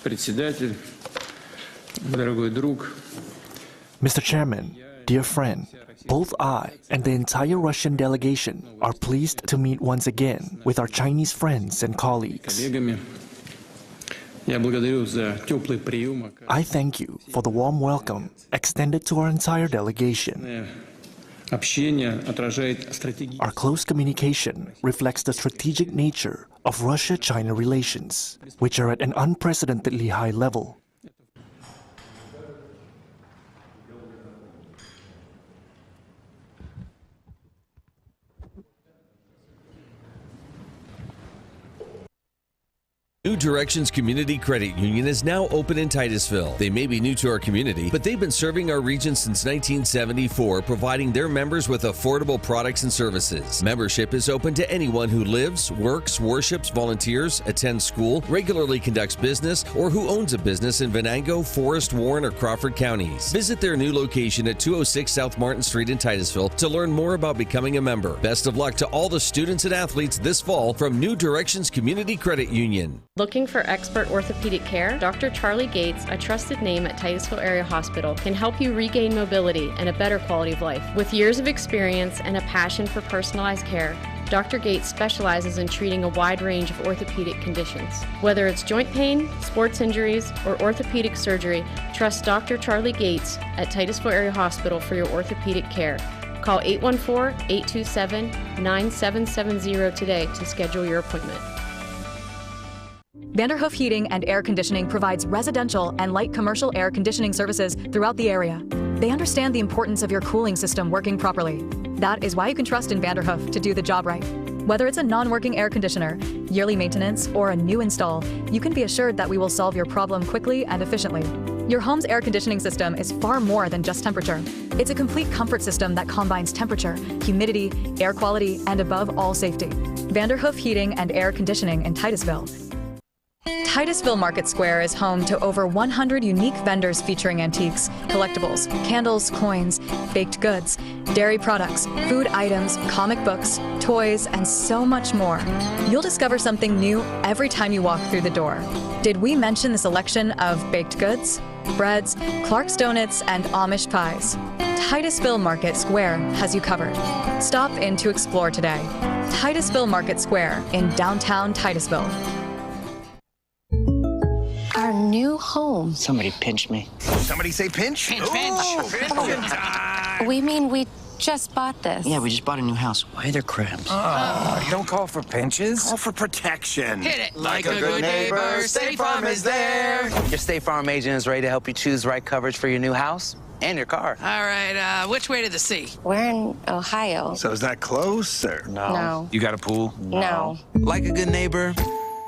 Председатель, дорогой друг. Mr. Chairman, dear friend, both I and the entire Russian delegation are pleased to meet once again with our Chinese friends and colleagues. I thank you for the warm welcome extended to our entire delegation. Our close communication reflects the strategic nature of Russia-China relations, which are at an unprecedentedly high level. New Directions Community Credit Union is now open in Titusville. They may be new to our community, but they've been serving our region since 1974, providing their members with affordable products and services. Membership is open to anyone who lives, works, worships, volunteers, attends school, regularly conducts business, or who owns a business in Venango, Forest, Warren, or Crawford counties. Visit their new location at 206 South Martin Street in Titusville to learn more about becoming a member. Best of luck to all the students and athletes this fall from New Directions Community Credit Union. Looking for expert orthopedic care? Dr. Charlie Gates, a trusted name at Titusville Area Hospital, can help you regain mobility and a better quality of life. With years of experience and a passion for personalized care, Dr. Gates specializes in treating a wide range of orthopedic conditions. Whether it's joint pain, sports injuries, or orthopedic surgery, trust Dr. Charlie Gates at Titusville Area Hospital for your orthopedic care. Call 814-827-9770 today to schedule your appointment. Vanderhoof Heating and Air Conditioning provides residential and light commercial air conditioning services throughout the area. They understand the importance of your cooling system working properly. That is why you can trust in Vanderhoof to do the job right. Whether it's a non-working air conditioner, yearly maintenance, or a new install, you can be assured that we will solve your problem quickly and efficiently. Your home's air conditioning system is far more than just temperature. It's a complete comfort system that combines temperature, humidity, air quality, and above all, safety. Vanderhoof Heating and Air Conditioning in Titusville. Titusville Market Square is home to over 100 unique vendors featuring antiques, collectibles, candles, coins, baked goods, dairy products, food items, comic books, toys, and so much more. You'll discover something new every time you walk through the door. Did we mention the selection of baked goods, breads, Clark's Donuts, and Amish pies? Titusville Market Square has you covered. Stop in to explore today. Titusville Market Square in downtown Titusville. Our new home. Somebody pinched me. Somebody say pinch? Pinch, pinch. We mean we just bought this. Yeah, we just bought a new house. Why are there crabs? Don't call for pinches. Call for protection. Hit it. Like a good neighbor, State Farm is there. Your State Farm agent is ready to help you choose the right coverage for your new house and your car. All right, which way to the sea? We're in Ohio. So is that close, or? No. You got a pool? No. Like a good neighbor,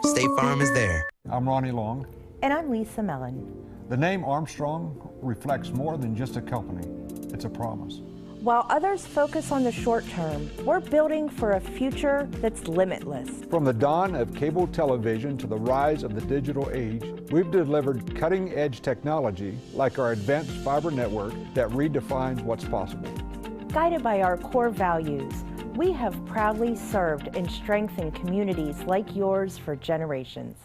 State Farm is there. I'm Ronnie Long. And I'm Lisa Mellon. The name Armstrong reflects more than just a company. It's a promise. While others focus on the short term, we're building for a future that's limitless. From the dawn of cable television to the rise of the digital age, we've delivered cutting-edge technology like our advanced fiber network that redefines what's possible. Guided by our core values, we have proudly served and strengthened communities like yours for generations.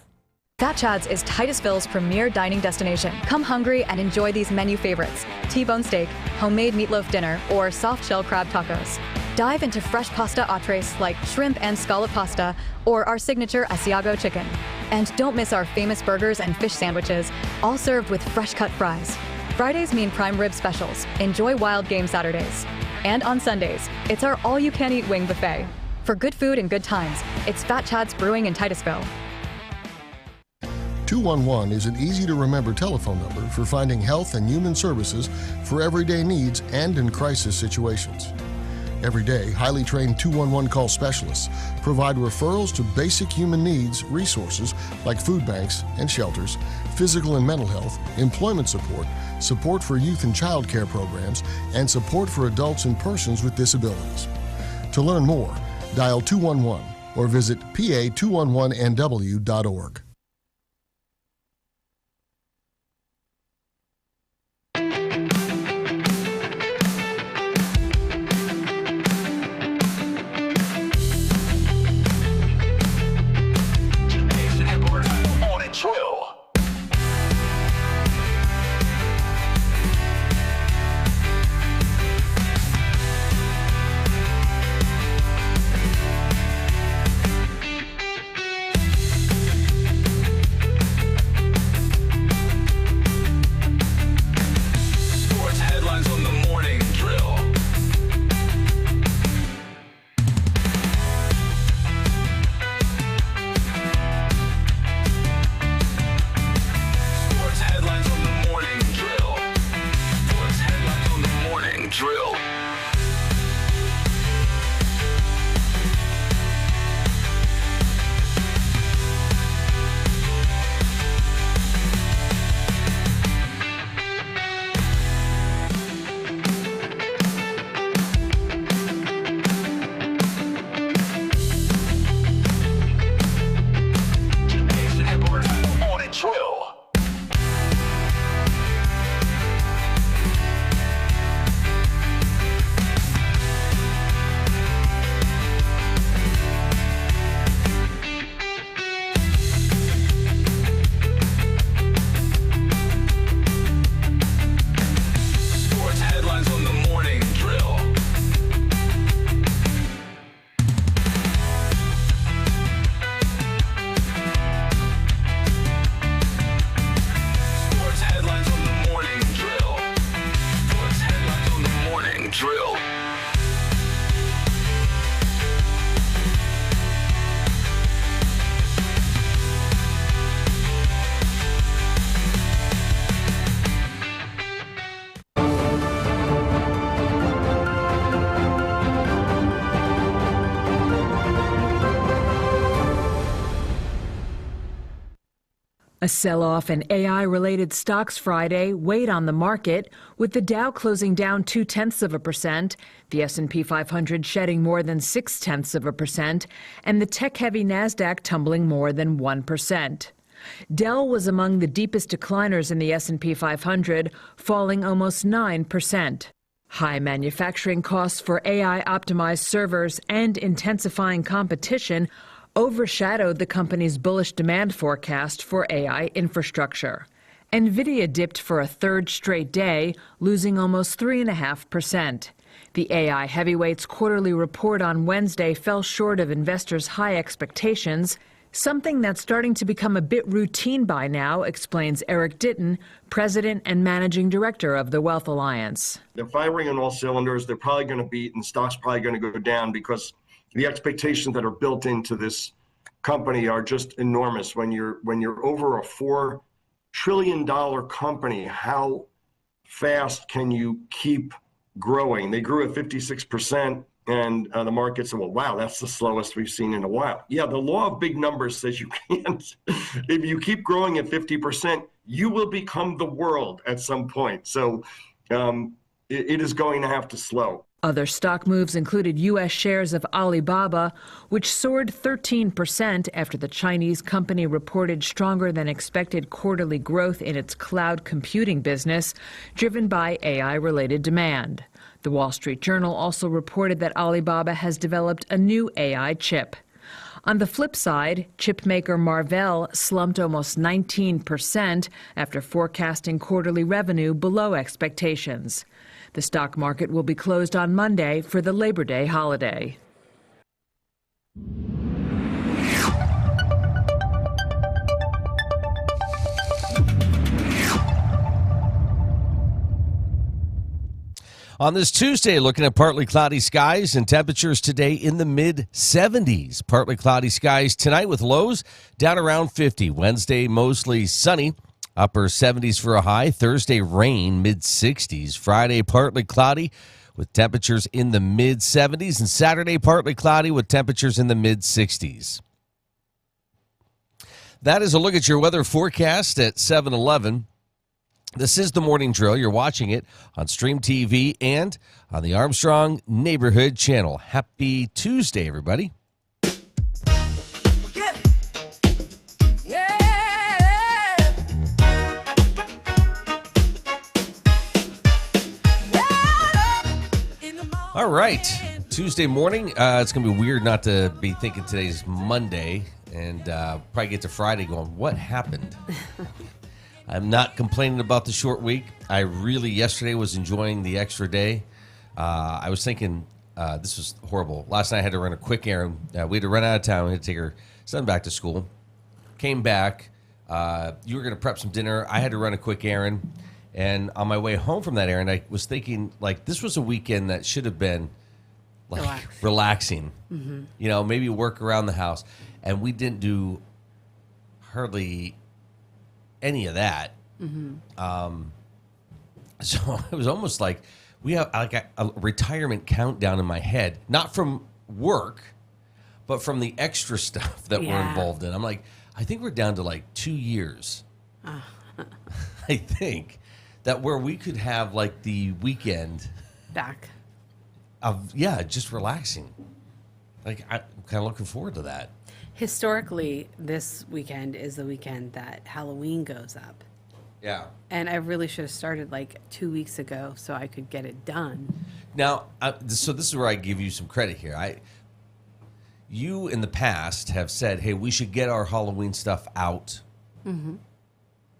Fat Chad's is Titusville's premier dining destination. Come hungry and enjoy these menu favorites: T-bone steak, homemade meatloaf dinner, or soft shell crab tacos. Dive into fresh pasta entrees like shrimp and scallop pasta or our signature Asiago chicken. And don't miss our famous burgers and fish sandwiches, all served with fresh cut fries. Fridays mean prime rib specials. Enjoy wild game Saturdays. And on Sundays, it's our all-you-can-eat wing buffet. For good food and good times, it's Fat Chad's Brewing in Titusville. 211 is an easy-to-remember telephone number for finding health and human services for everyday needs and in crisis situations. Every day, highly trained 211 call specialists provide referrals to basic human needs resources like food banks and shelters, physical and mental health, employment support, support for youth and child care programs, and support for adults and persons with disabilities. To learn more, dial 211 or visit pa211nw.org. A sell-off in AI-related stocks Friday weighed on the market, with the Dow closing down 0.2%, the S&P 500 shedding more than 0.6%, and the tech-heavy Nasdaq tumbling more than 1%. Dell was among the deepest decliners in the S&P 500, falling almost 9%. High manufacturing costs for AI-optimized servers and intensifying competition overshadowed the company's bullish demand forecast for AI infrastructure. NVIDIA dipped for a third straight day, losing almost 3.5%. The AI heavyweight's quarterly report on Wednesday fell short of investors' high expectations, something that's starting to become a bit routine by now, explains Eric Ditton, president and managing director of the Wealth Alliance. They're firing on all cylinders. They're probably going to beat, and stock's probably going to go down because the expectations that are built into this company are just enormous. When you're over a $4 trillion company, how fast can you keep growing? They grew at 56%, and the market said, well, wow, that's the slowest we've seen in a while. Yeah, the law of big numbers says you can't. If you keep growing at 50%, you will become the world at some point. So it is going to have to slow. Other stock moves included U.S. shares of Alibaba, which soared 13% after the Chinese company reported stronger than expected quarterly growth in its cloud computing business, driven by AI-related demand. The Wall Street Journal also reported that Alibaba has developed a new AI chip. On the flip side, chipmaker Marvell slumped almost 19% after forecasting quarterly revenue below expectations. The stock market will be closed on Monday for the Labor Day holiday. On this Tuesday, looking at partly cloudy skies and temperatures today in the mid-70s. Partly cloudy skies tonight with lows down around 50. Wednesday, mostly sunny. Upper 70s for a high. Thursday, rain, mid-60s. Friday, partly cloudy with temperatures in the mid-70s. And Saturday, partly cloudy with temperatures in the mid-60s. That is a look at your weather forecast at 7:11. This is the Morning Drill. You're watching it on Stream TV and on the Armstrong Neighborhood Channel. Happy Tuesday, everybody. All right, Tuesday morning. It's going to be weird not to be thinking today's Monday and probably get to Friday going, what happened? I'm not complaining about the short week. I really, yesterday, was enjoying the extra day. I was thinking, this was horrible. Last night I had to run a quick errand. We had to run out of town. We had to take her son back to school. Came back. You were going to prep some dinner. I had to run a quick errand. And on my way home from that errand, I was thinking, like, this was a weekend that should have been, like, relaxing. Mm-hmm. You know, maybe work around the house. And we didn't do hardly any of that. Mm-hmm. So it was almost like we have like a retirement countdown in my head, not from work, but from the extra stuff that we're involved in. I'm like, I think we're down to like 2 years. I think that where we could have like the weekend back of just relaxing. Like I'm kind of looking forward to that. Historically, this weekend is the weekend that Halloween goes up. Yeah. And I really should have started like 2 weeks ago so I could get it done. Now, so this is where I give you some credit here. You in the past have said, hey, we should get our Halloween stuff out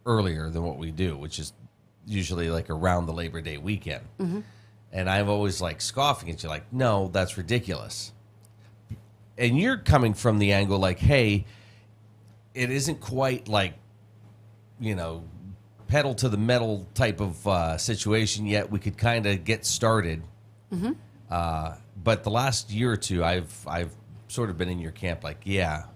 earlier than what we do, which is usually like around the Labor Day weekend. Mm-hmm. And I'm always like scoffing at you like, no, that's ridiculous. And you're coming from the angle like, hey, it isn't quite like, you know, pedal to the metal type of situation yet. We could kind of get started. Mm-hmm. But the last year or two, I've sort of been in your camp like, yeah,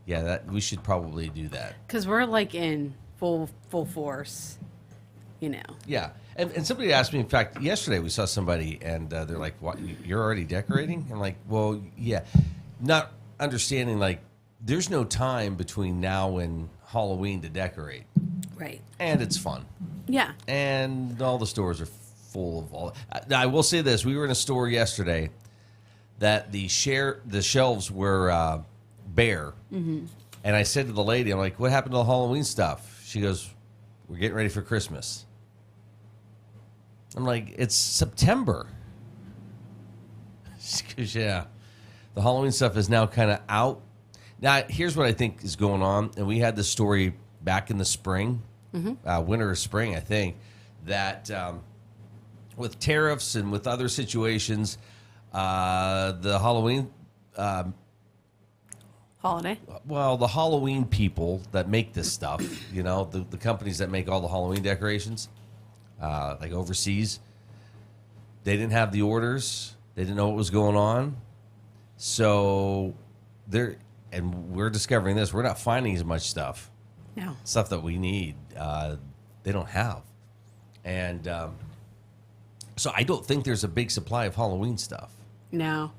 that we should probably do that. Because we're like in full force, you know. Yeah. And somebody asked me, in fact, yesterday we saw somebody and they're like, what, you're already decorating? I'm like, well, yeah. Not understanding, like, there's no time between now and Halloween to decorate. Right. And it's fun. Yeah. And all the stores are full of all. Now, I will say this. We were in a store yesterday that the shelves were bare. Mm-hmm. And I said to the lady, I'm like, what happened to the Halloween stuff? She goes, we're getting ready for Christmas. I'm like, it's September. She goes, yeah. The Halloween stuff is now kind of out. Now, here's what I think is going on. And we had this story back in the spring, winter or spring, I think, that with tariffs and with other situations, the Halloween... Holiday? Well, the Halloween people that make this stuff, you know, the companies that make all the Halloween decorations, like overseas, they didn't have the orders. They didn't know what was going on. So we're discovering this. We're not finding as much stuff. No. Stuff that we need. They don't have. And so I don't think there's a big supply of Halloween stuff. No.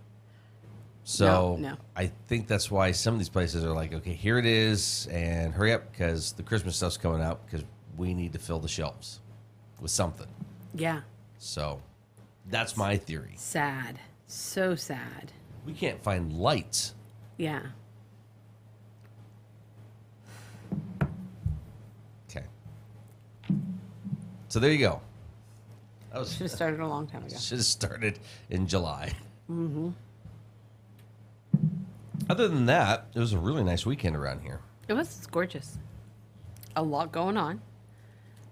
So No. I think that's why some of these places are like, okay, here it is, and hurry up because the Christmas stuff's coming out because we need to fill the shelves with something. Yeah. So that's my theory. Sad. So sad. We can't find lights. Yeah. Okay. So there you go. Should have started a long time ago. Should have started in July. Mm-hmm. Other than that, it was a really nice weekend around here. It was. It's gorgeous. A lot going on.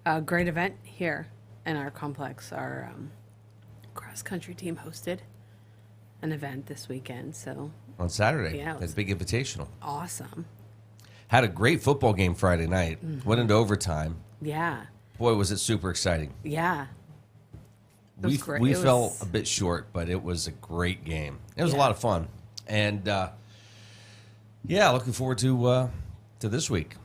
A great event here in our complex. Our cross-country team hosted an event this weekend. So On Saturday. Yeah, it That was big invitational. awesome. Had a great football game Friday night. Went into overtime. Yeah. Boy, was it super exciting. Yeah. It was great. We It fell was- a bit short, but it was a great game. It was a Yeah. lot of fun. And, yeah, looking forward to this week.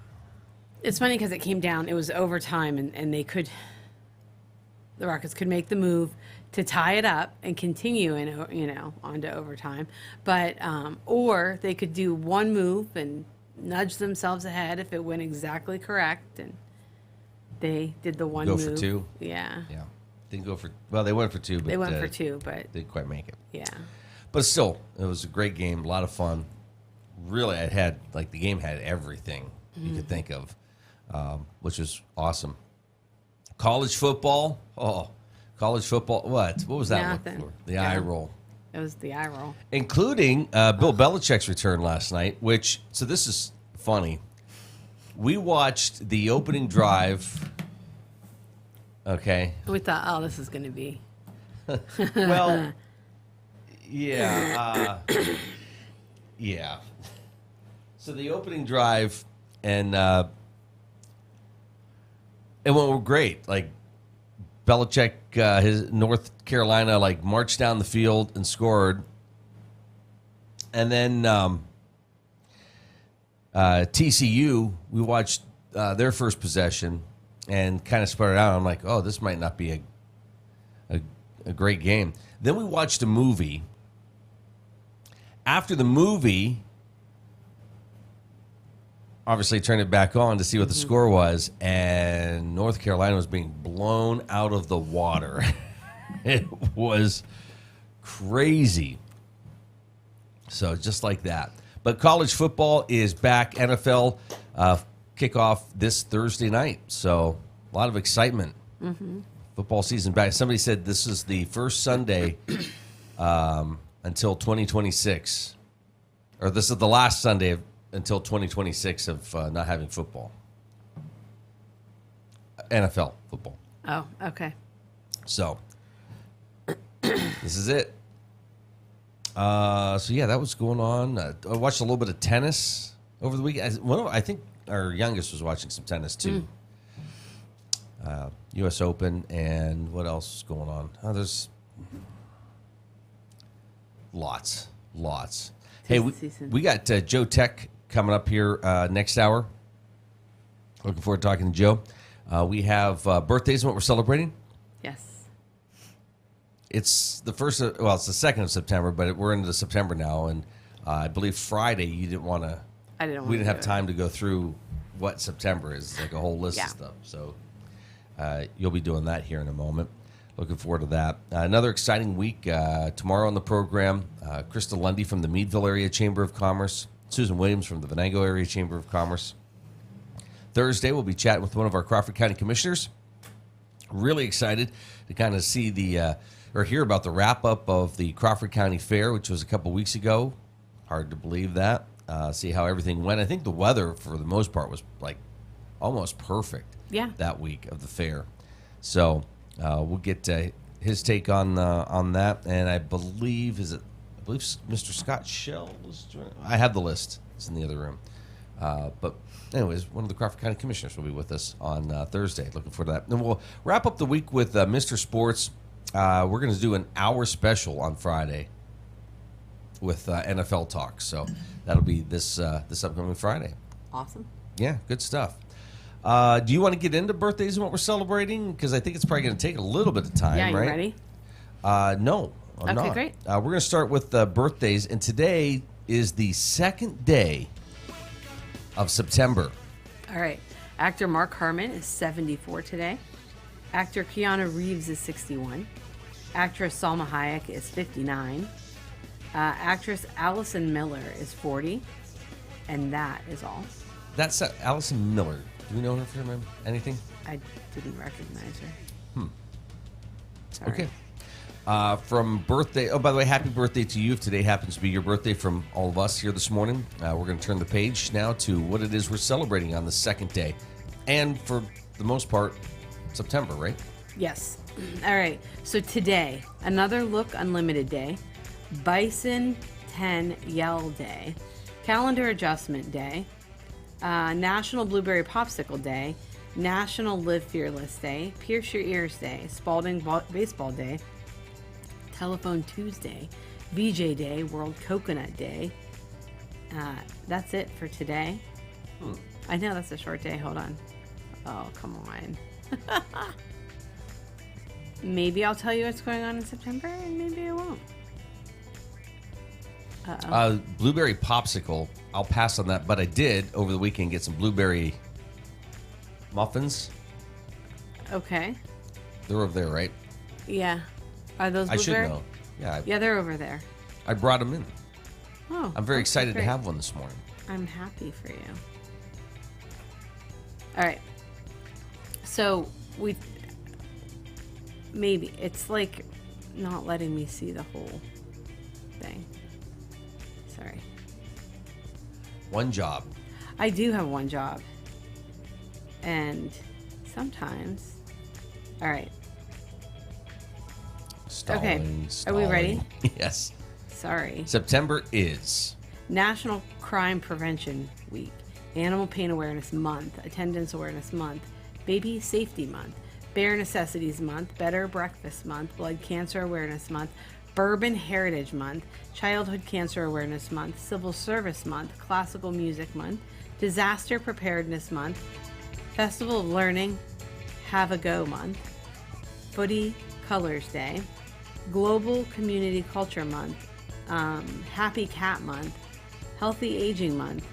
It's funny because it came down. It was overtime, and the Rockets could make the move to tie it up and continue on to overtime. But or they could do one move and nudge themselves ahead if it went exactly correct. And they did the one Go move. for two. Yeah. Yeah. Didn't go for, well, they went for two, but They went for two, but didn't quite make it. yeah. But still, it was a great game, a lot of fun. Really, the game had everything you could think of, which was awesome. College football, what was that Nothing. one for? The Yeah. eye roll. It was the eye roll. Including Bill Belichick's return last night, so this is funny. We watched the opening drive, okay? We thought, oh, this is going to be. Well, yeah. Yeah. So the opening drive and it went great. Like Belichick, his North Carolina, marched down the field and scored. And then TCU, we watched their first possession and kind of sputtered out. I'm like, oh, this might not be a great game. Then we watched a movie. After the movie, obviously turned it back on to see what the score was, and North Carolina was being blown out of the water. It was crazy. So just like that. But college football is back. NFL kickoff this Thursday night. So a lot of excitement. Football season back. Somebody said this is the first Sunday until 2026. Or this is the last Sunday until 2026 of not having football. NFL football. Oh, okay. So this is it. So yeah, that was going on. I watched a little bit of tennis over the weekend. I think our youngest was watching some tennis too. U.S. Open, and what else is going on? Oh, there's lots. Hey, we got Joe Tech coming up here next hour. Looking forward to talking to Joe. We have birthdays and what we're celebrating. Yes. It's the first. It's the 2nd of September, but we're into September now, and I believe Friday you didn't want to. I didn't. We didn't have time to go through what September is. It's like a whole list of stuff. So you'll be doing that here in a moment. Looking forward to that. Another exciting week. Tomorrow on the program, Krista Lundy from the Meadville Area Chamber of Commerce, Susan Williams from the Venango Area Chamber of Commerce. Thursday, we'll be chatting with one of our Crawford County commissioners. Really excited to kind of see or hear about the wrap-up of the Crawford County Fair, which was a couple weeks ago. Hard to believe that. See how everything went. I think the weather, for the most part, was like almost perfect that week of the fair. So we'll get his take on that. And I believe Mr. Scott Shell was joining. I have the list. It's in the other room. But anyways, one of the Crawford County Commissioners will be with us on Thursday. Looking forward to that. And we'll wrap up the week with Mr. Sports. We're going to do an hour special on Friday with NFL talk. So that'll be this upcoming Friday. Awesome. Yeah, good stuff. Do you want to get into birthdays and what we're celebrating? Because I think it's probably going to take a little bit of time, you right? ready? No, I'm not. Great. We're going to start with birthdays, and today is the second day of September. All right. Actor Mark Harmon is 74 today. Actor Keanu Reeves is 61. Actress Salma Hayek is 59. Actress Allison Miller is 40. And that is all. That's Allison Miller. Do we know her from anything? I didn't recognize her. Sorry. Okay. From birthday, by the way, happy birthday to you if today happens to be your birthday from all of us here this morning. We're going to turn the page now to what it is we're celebrating on the second day. And for the most part, September, right? Yes. All right. So today, another Look Unlimited Day, Bison 10 Yell Day, Calendar Adjustment Day, National Blueberry Popsicle Day, National Live Fearless Day, Pierce Your Ears Day, Spalding Baseball Day, Telephone Tuesday, VJ Day, World Coconut Day. That's it for today. I know that's a short day. Hold on. Oh, come on. Maybe I'll tell you what's going on in September, and maybe I won't. Blueberry popsicle, I'll pass on that, but I did over the weekend get some blueberry muffins. Okay. They're over there, right? Yeah. Are those blueberry? I should know. Yeah. Yeah, they're over there. I brought them in. Oh. I'm very excited great. to have one this morning. I'm happy for you. All right. So maybe it's like not letting me see the whole thing. Sorry. One job. I do have one job. And sometimes. All right. Stalling. Are we ready? Yes. Sorry. September is National Crime Prevention Week, Animal Pain Awareness Month, Attendance Awareness Month, Baby Safety Month, Bare Necessities Month, Better Breakfast Month, Blood Cancer Awareness Month, Bourbon Heritage Month, Childhood Cancer Awareness Month, Civil Service Month, Classical Music Month, Disaster Preparedness Month, Festival of Learning, Have a Go Month, Footy Colors Day, Global Community Culture Month, Happy Cat Month, Healthy Aging Month,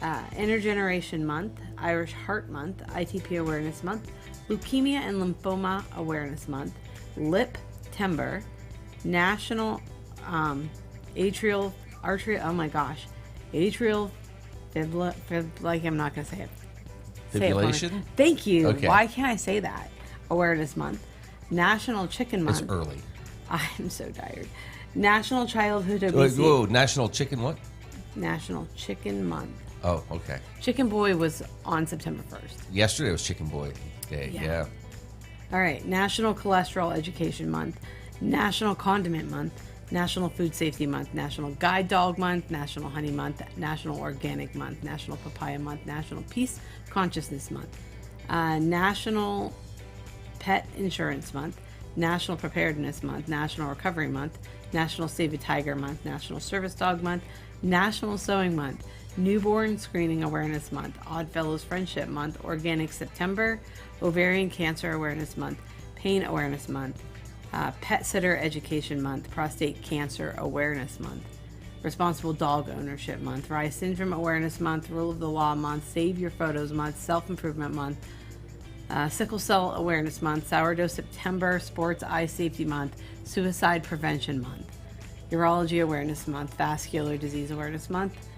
Intergeneration Month, Irish Heart Month, ITP Awareness Month, Leukemia and Lymphoma Awareness Month, Lip Timber, National Atrial like I'm not going to say it. Fibrillation? Thank you. Okay. Why can't I say that? Awareness Month, National Chicken Month. It's early. I'm so tired. National Childhood Obesity. Whoa, National Chicken what? National Chicken Month. Oh, okay. Chicken Boy was on September 1st. Yesterday was Chicken Boy Day. Yeah. All right. National Cholesterol Education Month, National Condiment Month, National Food Safety Month, National Guide Dog Month, National Honey Month, National Organic Month, National Papaya Month, National Peace Consciousness Month, National Pet Insurance Month, National Preparedness Month, National Recovery Month, National Save a Tiger Month, National Service Dog Month, National Sewing Month, Newborn Screening Awareness Month, Oddfellows Friendship Month, Organic September, Ovarian Cancer Awareness Month, Pain Awareness Month, Pet Sitter Education Month, Prostate Cancer Awareness Month, Responsible Dog Ownership Month, Rye Syndrome Awareness Month, Rule of the Law Month, Save Your Photos Month, Self-Improvement Month, Sickle Cell Awareness Month, Sourdough September, Sports Eye Safety Month, Suicide Prevention Month, Urology Awareness Month, Vascular Disease Awareness Month,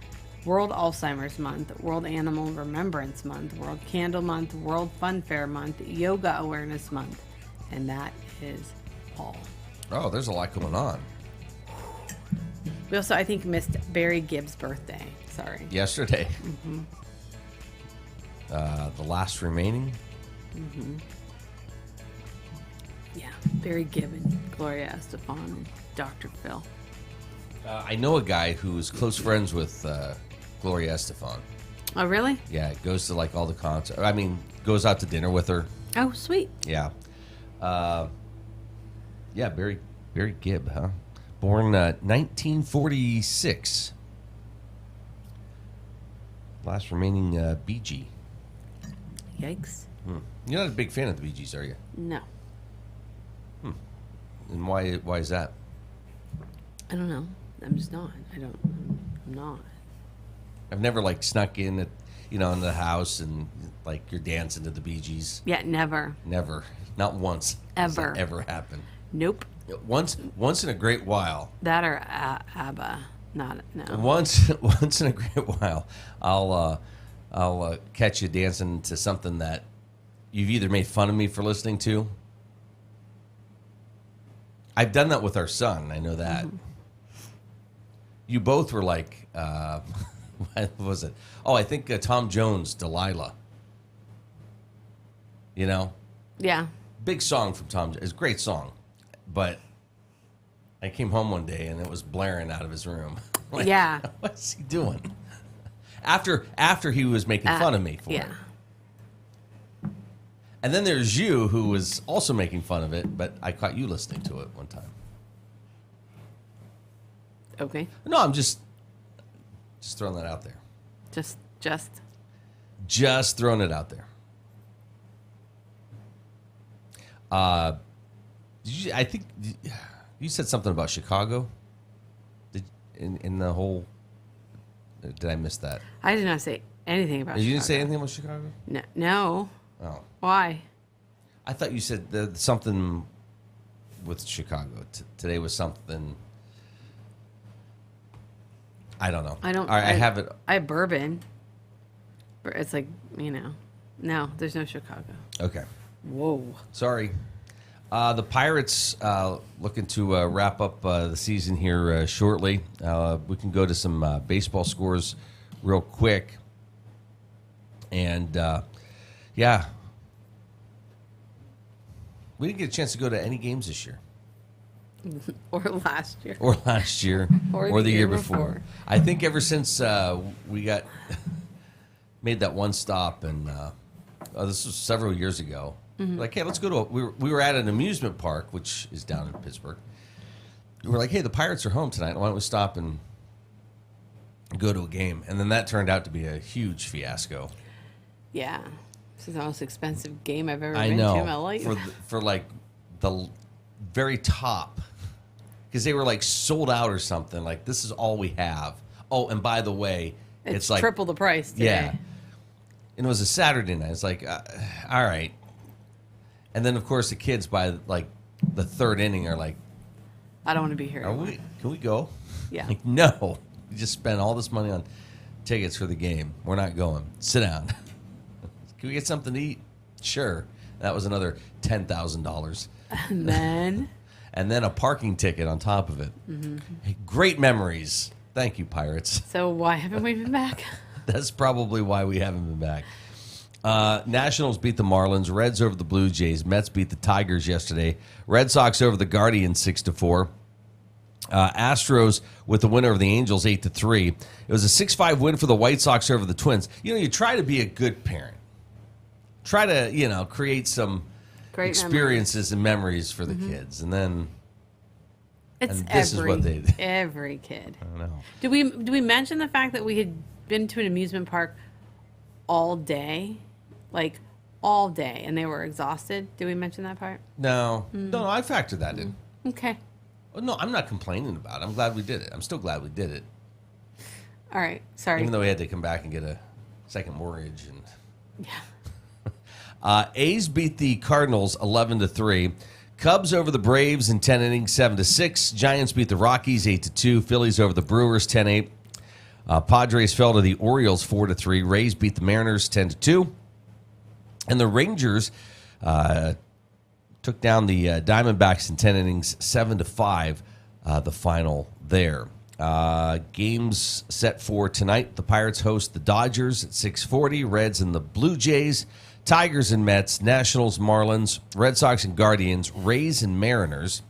World Alzheimer's Month, World Animal Remembrance Month, World Candle Month, World Fun Fair Month, Yoga Awareness Month, and that is all. Oh, there's a lot going on. We also, I think, missed Barry Gibb's birthday. Sorry. Yesterday. Mm-hmm. The last remaining. Mm-hmm. Yeah, Barry Gibb and Gloria Estefan and Dr. Phil. I know a guy who's close friends with Gloria Estefan. Oh, really? Yeah, goes to like all the concerts. I mean, goes out to dinner with her. Oh, sweet. Yeah. Yeah, Barry Gibb, huh? Born 1946. Last remaining Bee Gee. Yikes. You're not a big fan of the Bee Gees, are you? No. And why is that? I don't know. I'm just not. I'm not. I've never like snuck in at, in the house and like you're dancing to the Bee Gees. Yeah, never. Never. Not once. Ever. Has that ever happened. Nope. Once in a great while. That or ABBA. No. Once in a great while, I'll catch you dancing to something that you've either made fun of me for listening to. I've done that with our son. I know that. Mm-hmm. You both were like, what was it? Oh, I think Tom Jones, Delilah. Yeah. Big song from Tom. It's a great song. But I came home one day and it was blaring out of his room. Like, yeah. What's he doing? After he was making fun of me for it. And then there's you who was also making fun of it, but I caught you listening to it one time. Okay. No, I'm just throwing that out there. Just throwing it out there. I think you said something about Chicago. In the whole. Did I miss that? I did not say anything about. You Chicago. didn't say anything about Chicago? No. Oh. Why? I thought you said something with Chicago. Today was something. I don't know. I don't. All right, I have it. I have bourbon. It's like no, there's no Chicago. Okay. Whoa. Sorry. The Pirates looking to wrap up the season here shortly. We can go to some baseball scores real quick. And, yeah. We didn't get a chance to go to any games this year. Or last year. Or last year. or the year before. I think ever since we got made that one stop, and this was several years ago. Mm-hmm. Like, hey, let's go to we were at an amusement park, which is down in Pittsburgh. We're like, hey, the Pirates are home tonight. Why don't we stop and go to a game? And then that turned out to be a huge fiasco. Yeah. This is the most expensive game I've ever been to in my life. For like the very top. Because they were like sold out or something. Like, this is all we have. Oh, and by the way, it's like triple the price today. Yeah. And it was a Saturday night. It's like, all right. And then, of course, the kids by like the third inning are like, I don't want to be here. Can we go? Yeah. Like, no. We just spent all this money on tickets for the game. We're not going. Sit down. Can we get something to eat? Sure. That was another $10,000. And then a parking ticket on top of it. Mm-hmm. Hey, great memories. Thank you, Pirates. So why haven't we been back? That's probably why we haven't been back. Nationals beat the Marlins. Reds over the Blue Jays. Mets beat the Tigers yesterday. Red Sox over the Guardians 6-4. Astros with the winner of the Angels 8-3. It was a 6-5 win for the White Sox over the Twins. You try to be a good parent. Try to, create some great experiences and memories for the kids. And then this is what they did. Every kid. I don't know. Did we mention the fact that we had been to an amusement park all day? Like, all day, and they were exhausted? Did we mention that part? No. I factored that in. Okay. No, I'm not complaining about it. I'm glad we did it. I'm still glad we did it. All right. Sorry. Even though he had to come back and get a second mortgage. And A's beat the Cardinals 11-3. Cubs over the Braves in 10 innings, 7-6. Giants beat the Rockies 8-2. Phillies over the Brewers 10-8. Padres fell to the Orioles 4-3. Rays beat the Mariners 10-2. And the Rangers took down the Diamondbacks in 10 innings, 7-5. The final there. Games set for tonight. The Pirates host the Dodgers at 6:40. Reds and the Blue Jays. Tigers and Mets, Nationals, Marlins, Red Sox and Guardians, Rays and Mariners,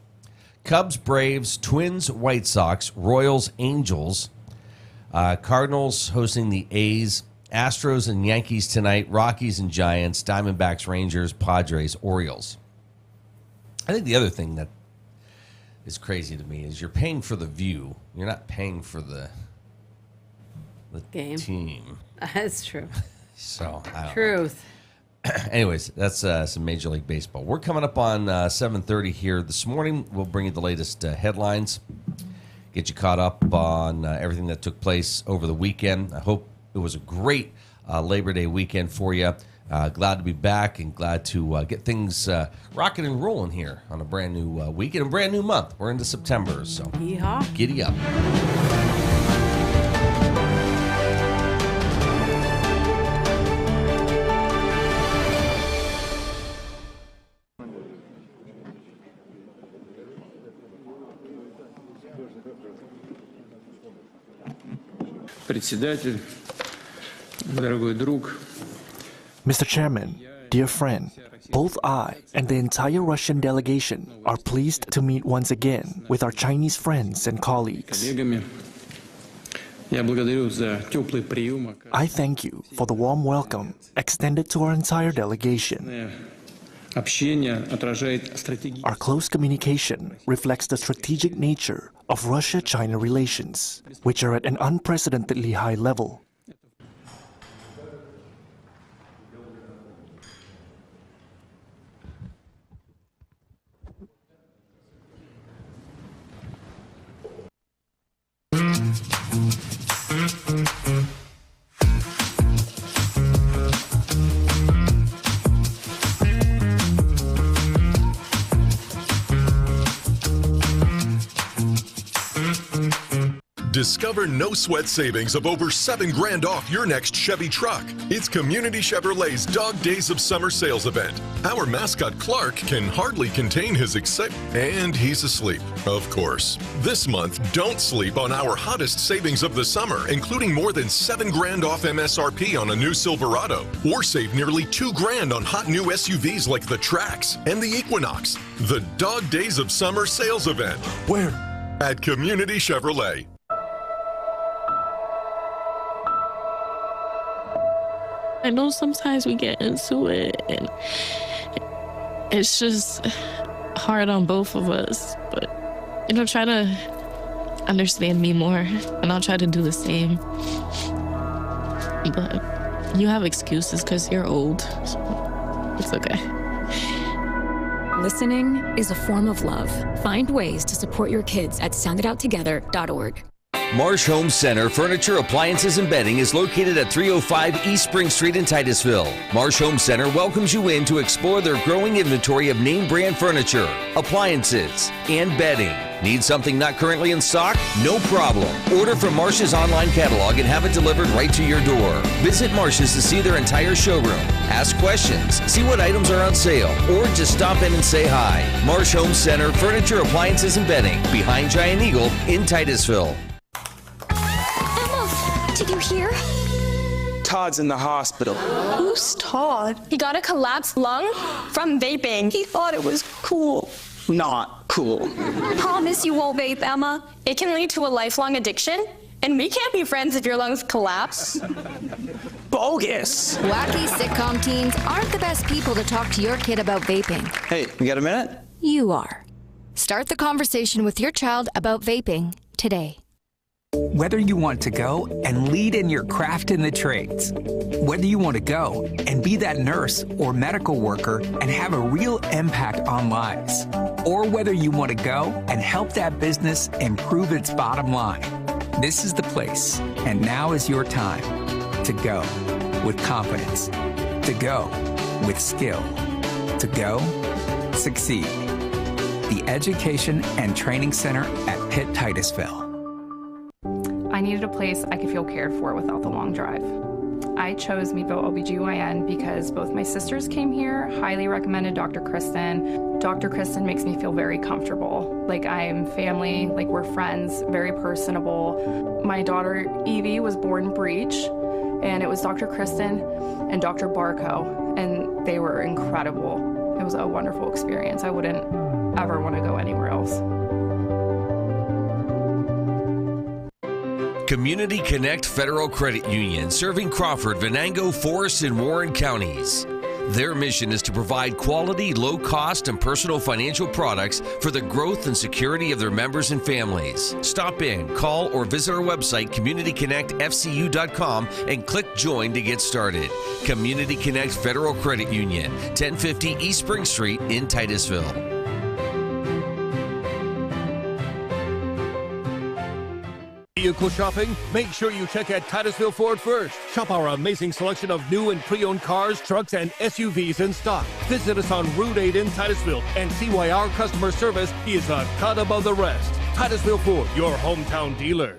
Cubs, Braves, Twins, White Sox, Royals, Angels, Cardinals hosting the A's, Astros and Yankees tonight, Rockies and Giants, Diamondbacks, Rangers, Padres, Orioles. I think the other thing that is crazy to me is you're paying for the view. You're not paying for the game team. That's true. So, I don't Truth. know. Anyways, that's some Major League Baseball. We're coming up on 7:30 here this morning. We'll bring you the latest headlines, get you caught up on everything that took place over the weekend. I hope it was a great Labor Day weekend for you. Glad to be back and glad to get things rocking and rolling here on a brand new week and a brand new month. We're into September, so Yeehaw. Giddy up. Председатель, дорогой друг. Mr. Chairman, dear friend, both I and the entire Russian delegation are pleased to meet once again with our Chinese friends and colleagues. I thank you for the warm welcome extended to our entire delegation. Our close communication reflects the strategic nature of Russia-China relations, which are at an unprecedentedly high level. Discover no-sweat savings of over $7,000 off your next Chevy truck. It's Community Chevrolet's Dog Days of Summer sales event. Our mascot Clark can hardly contain his excitement, and he's asleep, of course. This month, don't sleep on our hottest savings of the summer, including more than $7,000 off MSRP on a new Silverado, or save nearly $2,000 on hot new SUVs like the Trax and the Equinox. The Dog Days of Summer sales event. Where? At Community Chevrolet. I know sometimes we get into it and it's just hard on both of us, but try to understand me more and I'll try to do the same. But you have excuses because you're old, so it's okay. Listening is a form of love. Find ways to support your kids at sounditouttogether.org. Marsh Home Center Furniture, Appliances, and Bedding is located at 305 East Spring Street in Titusville. Marsh Home Center welcomes you in to explore their growing inventory of name brand furniture, appliances, and bedding. Need something not currently in stock? No problem. Order from Marsh's online catalog and have it delivered right to your door. Visit Marsh's to see their entire showroom. Ask questions, see what items are on sale, or just stop in and say hi. Marsh Home Center Furniture, Appliances, and Bedding, behind Giant Eagle in Titusville. Did you hear? Todd's in the hospital. Who's Todd? He got a collapsed lung from vaping. He thought it was cool. Not cool. Promise you won't vape, Emma. It can lead to a lifelong addiction, and we can't be friends if your lungs collapse. Bogus. Wacky sitcom teens aren't the best people to talk to your kid about vaping. Hey, you got a minute? You are. Start the conversation with your child about vaping today. Whether you want to go and lead in your craft in the trades, whether you want to go and be that nurse or medical worker and have a real impact on lives, or whether you want to go and help that business improve its bottom line, This is the place, and now is your time to go with confidence, to go with skill, to go succeed. The Education and Training Center at Pitt Titusville. I needed a place I could feel cared for without the long drive. I chose Meadville OBGYN because both my sisters came here, highly recommended Dr. Kristen. Dr. Kristen makes me feel very comfortable, like I'm family, like we're friends, very personable. My daughter Evie was born in Breach, and it was Dr. Kristen and Dr. Barco, and they were incredible. It was a wonderful experience. I wouldn't ever want to go anywhere else. Community Connect Federal Credit Union, serving Crawford, Venango, Forest, and Warren counties. Their mission is to provide quality, low-cost, and personal financial products for the growth and security of their members and families. Stop in, call, or visit our website, communityconnectfcu.com, and click Join to get started. Community Connect Federal Credit Union, 1050 East Spring Street in Titusville. Vehicle shopping? Make sure you check out Titusville Ford first. Shop our amazing selection of new and pre-owned cars, trucks, and SUVs in stock. Visit us on Route 8 in Titusville and see why our customer service is a cut above the rest. Titusville Ford, your hometown dealer.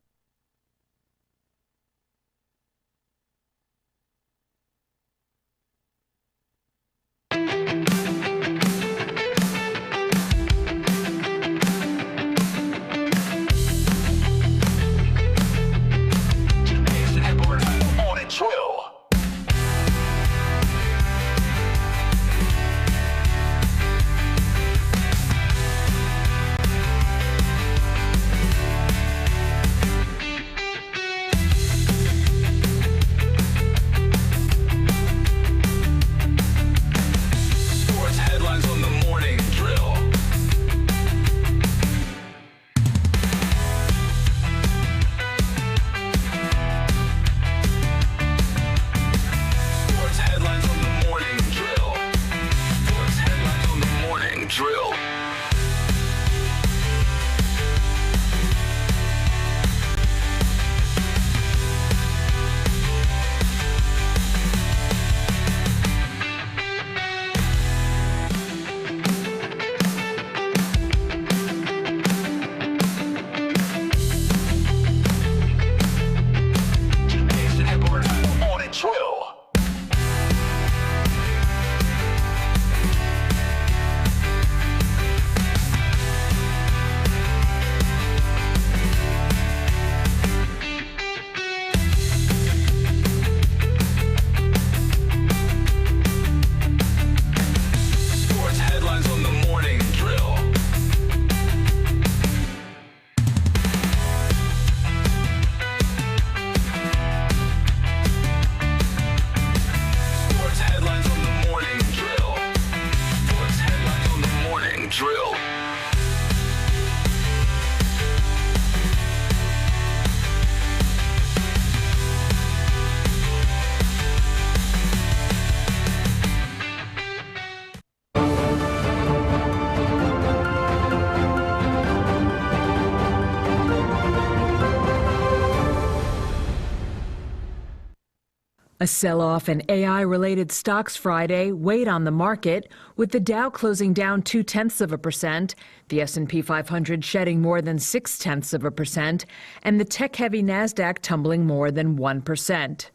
A sell-off in AI-related stocks Friday weighed on the market, with the Dow closing down 0.2%, the S&P 500 shedding more than 0.6%, and the tech-heavy Nasdaq tumbling more than 1%.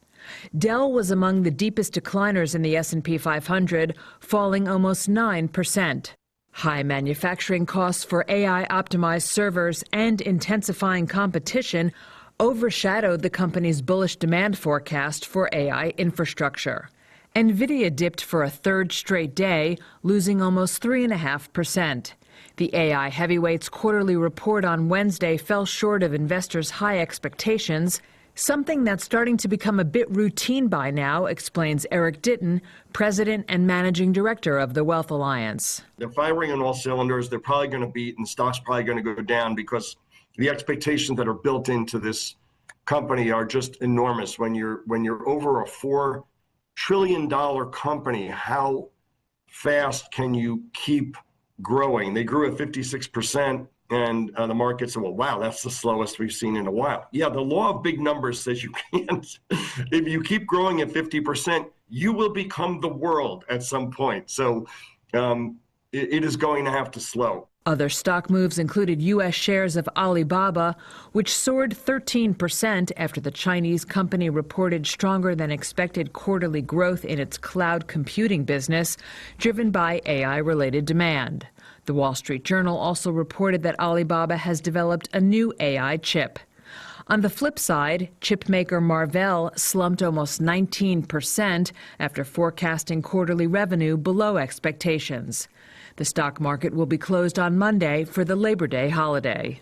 Dell was among the deepest decliners in the S&P 500, falling almost 9%. High manufacturing costs for AI-optimized servers and intensifying competition overshadowed the company's bullish demand forecast for AI infrastructure. NVIDIA dipped for a third straight day, losing almost 3.5%. The AI heavyweight's quarterly report on Wednesday fell short of investors' high expectations, something that's starting to become a bit routine by now, explains Eric Ditton, president and managing director of the Wealth Alliance. They're firing on all cylinders. They're probably going to beat, and stock's probably going to go down because the expectations that are built into this company are just enormous. When you're over a $4 trillion company, how fast can you keep growing? They grew at 56% And the market said, well, wow, that's the slowest we've seen in a while. Yeah, the law of big numbers says you can't. If you keep growing at 50%, you will become the world at some point. So it is going to have to slow. Other stock moves included U.S. shares of Alibaba, which soared 13% after the Chinese company reported stronger than expected quarterly growth in its cloud computing business, driven by AI-related demand. The Wall Street Journal also reported that Alibaba has developed a new AI chip. On the flip side, chipmaker Marvell slumped almost 19% after forecasting quarterly revenue below expectations. The stock market will be closed on Monday for the Labor Day holiday.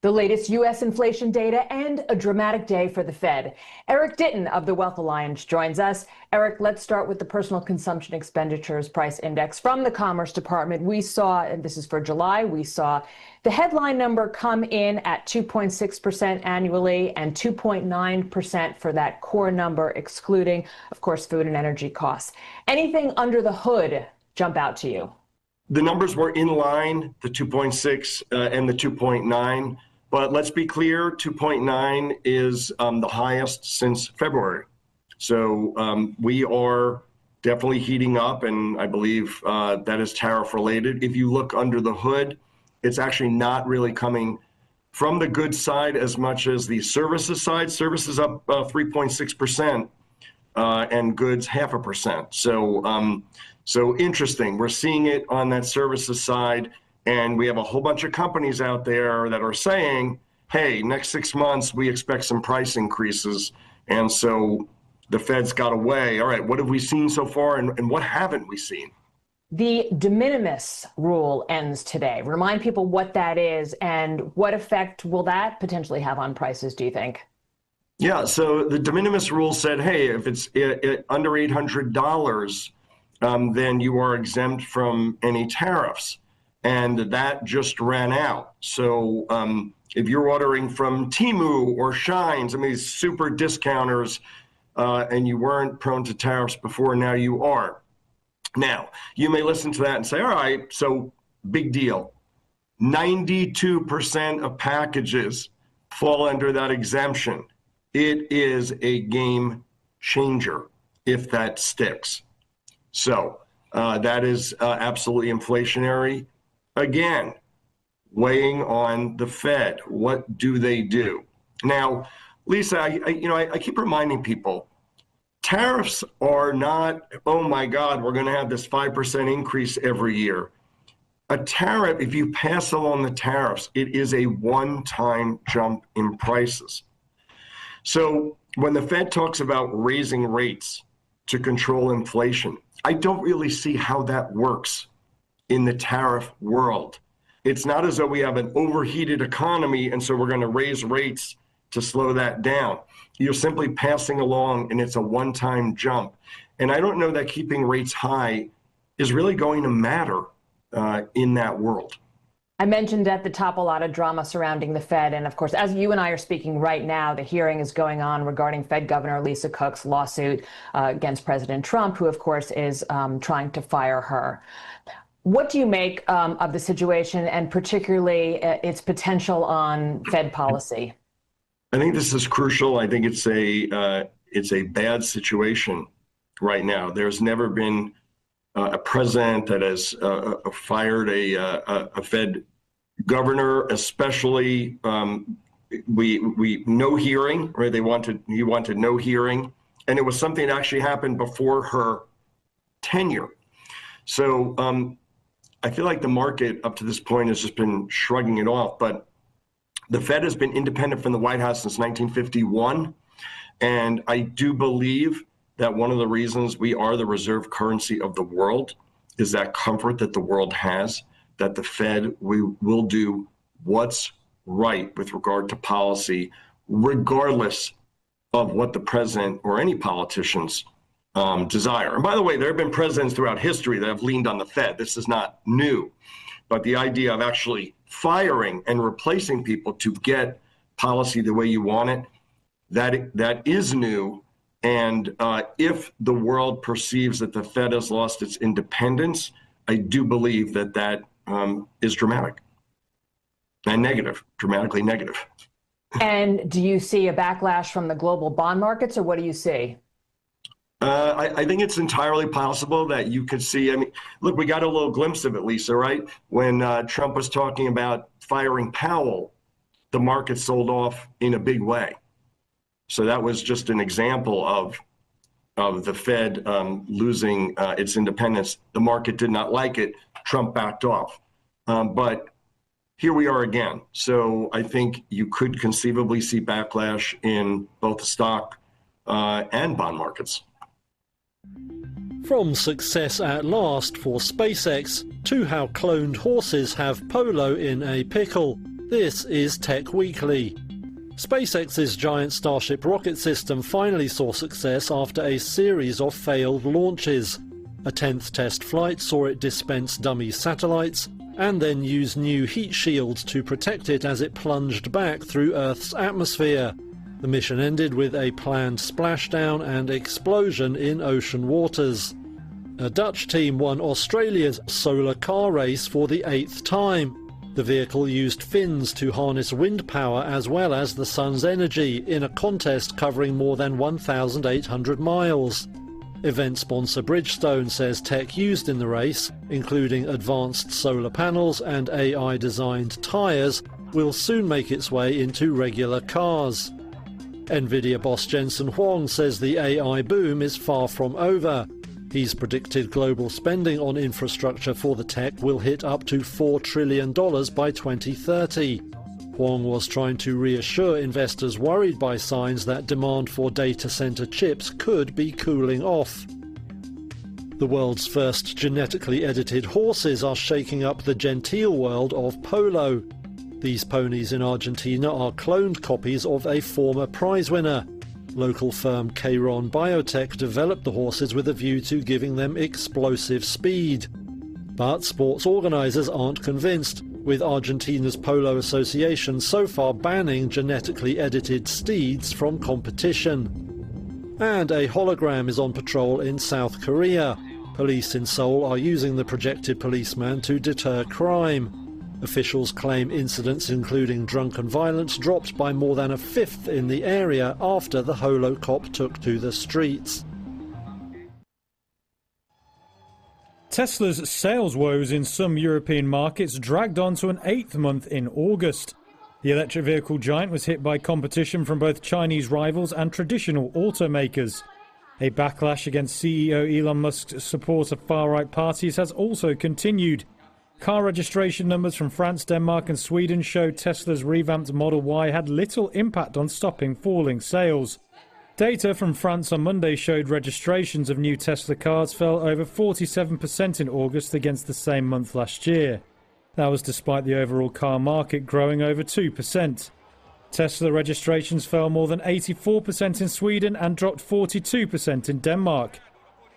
The latest U.S. inflation data and a dramatic day for the Fed. Eric Ditton of the Wealth Alliance joins us. Eric, let's start with the personal consumption expenditures price index from the Commerce Department. We saw, and this is for July, we saw the headline number come in at 2.6% annually and 2.9% for that core number, excluding, of course, food and energy costs. Anything under the hood jump out to you? The numbers were in line, the 2.6 and the 2.9. But let's be clear, 2.9 is the highest since February. So we are definitely heating up, and I believe that is tariff related. If you look under the hood, it's actually not really coming from the goods side as much as the services side. Services up 3.6% and goods 0.5%. So interesting. We're seeing it on that services side. And we have a whole bunch of companies out there that are saying, hey, next 6 months, we expect some price increases. And so the Fed's got away. All right, what have we seen so far and what haven't we seen? The de minimis rule ends today. Remind people what that is and what effect will that potentially have on prices, do you think? Yeah, so the de minimis rule said, hey, if it's under $800, then you are exempt from any tariffs. And that just ran out. So if you're ordering from Temu or Shines, I mean, these super discounters, and you weren't prone to tariffs before, now you are. Now, you may listen to that and say, all right, so big deal. 92% of packages fall under that exemption. It is a game changer if that sticks. So that is absolutely inflationary. Again, weighing on the Fed. What do they do? Now, Lisa, I keep reminding people, tariffs are not, oh my God, we're going to have this 5% increase every year. A tariff, if you pass along the tariffs, it is a one-time jump in prices. So when the Fed talks about raising rates to control inflation, I don't really see how that works in the tariff world. It's not as though we have an overheated economy and so we're going to raise rates to slow that down. You're simply passing along and it's a one-time jump. And I don't know that keeping rates high is really going to matter in that world. I mentioned at the top a lot of drama surrounding the Fed. And of course, as you and I are speaking right now, the hearing is going on regarding Fed Governor Lisa Cook's lawsuit against President Trump, who of course is trying to fire her. What do you make of the situation and particularly its potential on Fed policy? I think this is crucial. I think it's a bad situation right now. There's never been a president that has fired a Fed governor, especially we no hearing, right? He wanted no hearing, and it was something that actually happened before her tenure. So I feel like the market up to this point has just been shrugging it off, but the Fed has been independent from the White House since 1951. And I do believe that one of the reasons we are the reserve currency of the world is that comfort that the world has, that the Fed will do what's right with regard to policy, regardless of what the president or any politicians desire. And by the way, there have been presidents throughout history that have leaned on the Fed. This is not new. But the idea of actually firing and replacing people to get policy the way you want it, that is new. And if the world perceives that the Fed has lost its independence, I do believe that is dramatic and negative, dramatically negative. And do you see a backlash from the global bond markets, or what do you see? I think it's entirely possible that you could see, I mean, look, we got a little glimpse of it, Lisa, right? When Trump was talking about firing Powell, the market sold off in a big way. So that was just an example of the Fed losing its independence. The market did not like it. Trump backed off. But here we are again. So I think you could conceivably see backlash in both the stock and bond markets. From success at last for SpaceX to how cloned horses have polo in a pickle, this is Tech Weekly. SpaceX's giant Starship rocket system finally saw success after a series of failed launches. A 10th test flight saw it dispense dummy satellites and then use new heat shields to protect it as it plunged back through Earth's atmosphere. The mission ended with a planned splashdown and explosion in ocean waters. A Dutch team won Australia's solar car race for the 8th time. The vehicle used fins to harness wind power as well as the sun's energy in a contest covering more than 1,800 miles. Event sponsor Bridgestone says tech used in the race, including advanced solar panels and AI-designed tyres, will soon make its way into regular cars. Nvidia boss Jensen Huang says the AI boom is far from over. He's predicted global spending on infrastructure for the tech will hit up to $4 trillion by 2030. Huang was trying to reassure investors worried by signs that demand for data center chips could be cooling off. The world's first genetically edited horses are shaking up the genteel world of polo. These ponies in Argentina are cloned copies of a former prize winner. Local firm Keiron Biotech developed the horses with a view to giving them explosive speed. But sports organisers aren't convinced, with Argentina's Polo Association so far banning genetically edited steeds from competition. And a hologram is on patrol in South Korea. Police in Seoul are using the projected policeman to deter crime. Officials claim incidents including drunken violence dropped by more than a fifth in the area after the holocop took to the streets. Tesla's sales woes in some European markets dragged on to an 8th month in August. The electric vehicle giant was hit by competition from both Chinese rivals and traditional automakers. A backlash against CEO Elon Musk's support of far-right parties has also continued. Car registration numbers from France, Denmark and Sweden showed Tesla's revamped Model Y had little impact on stopping falling sales. Data from France on Monday showed registrations of new Tesla cars fell over 47% in August against the same month last year. That was despite the overall car market growing over 2%. Tesla registrations fell more than 84% in Sweden and dropped 42% in Denmark.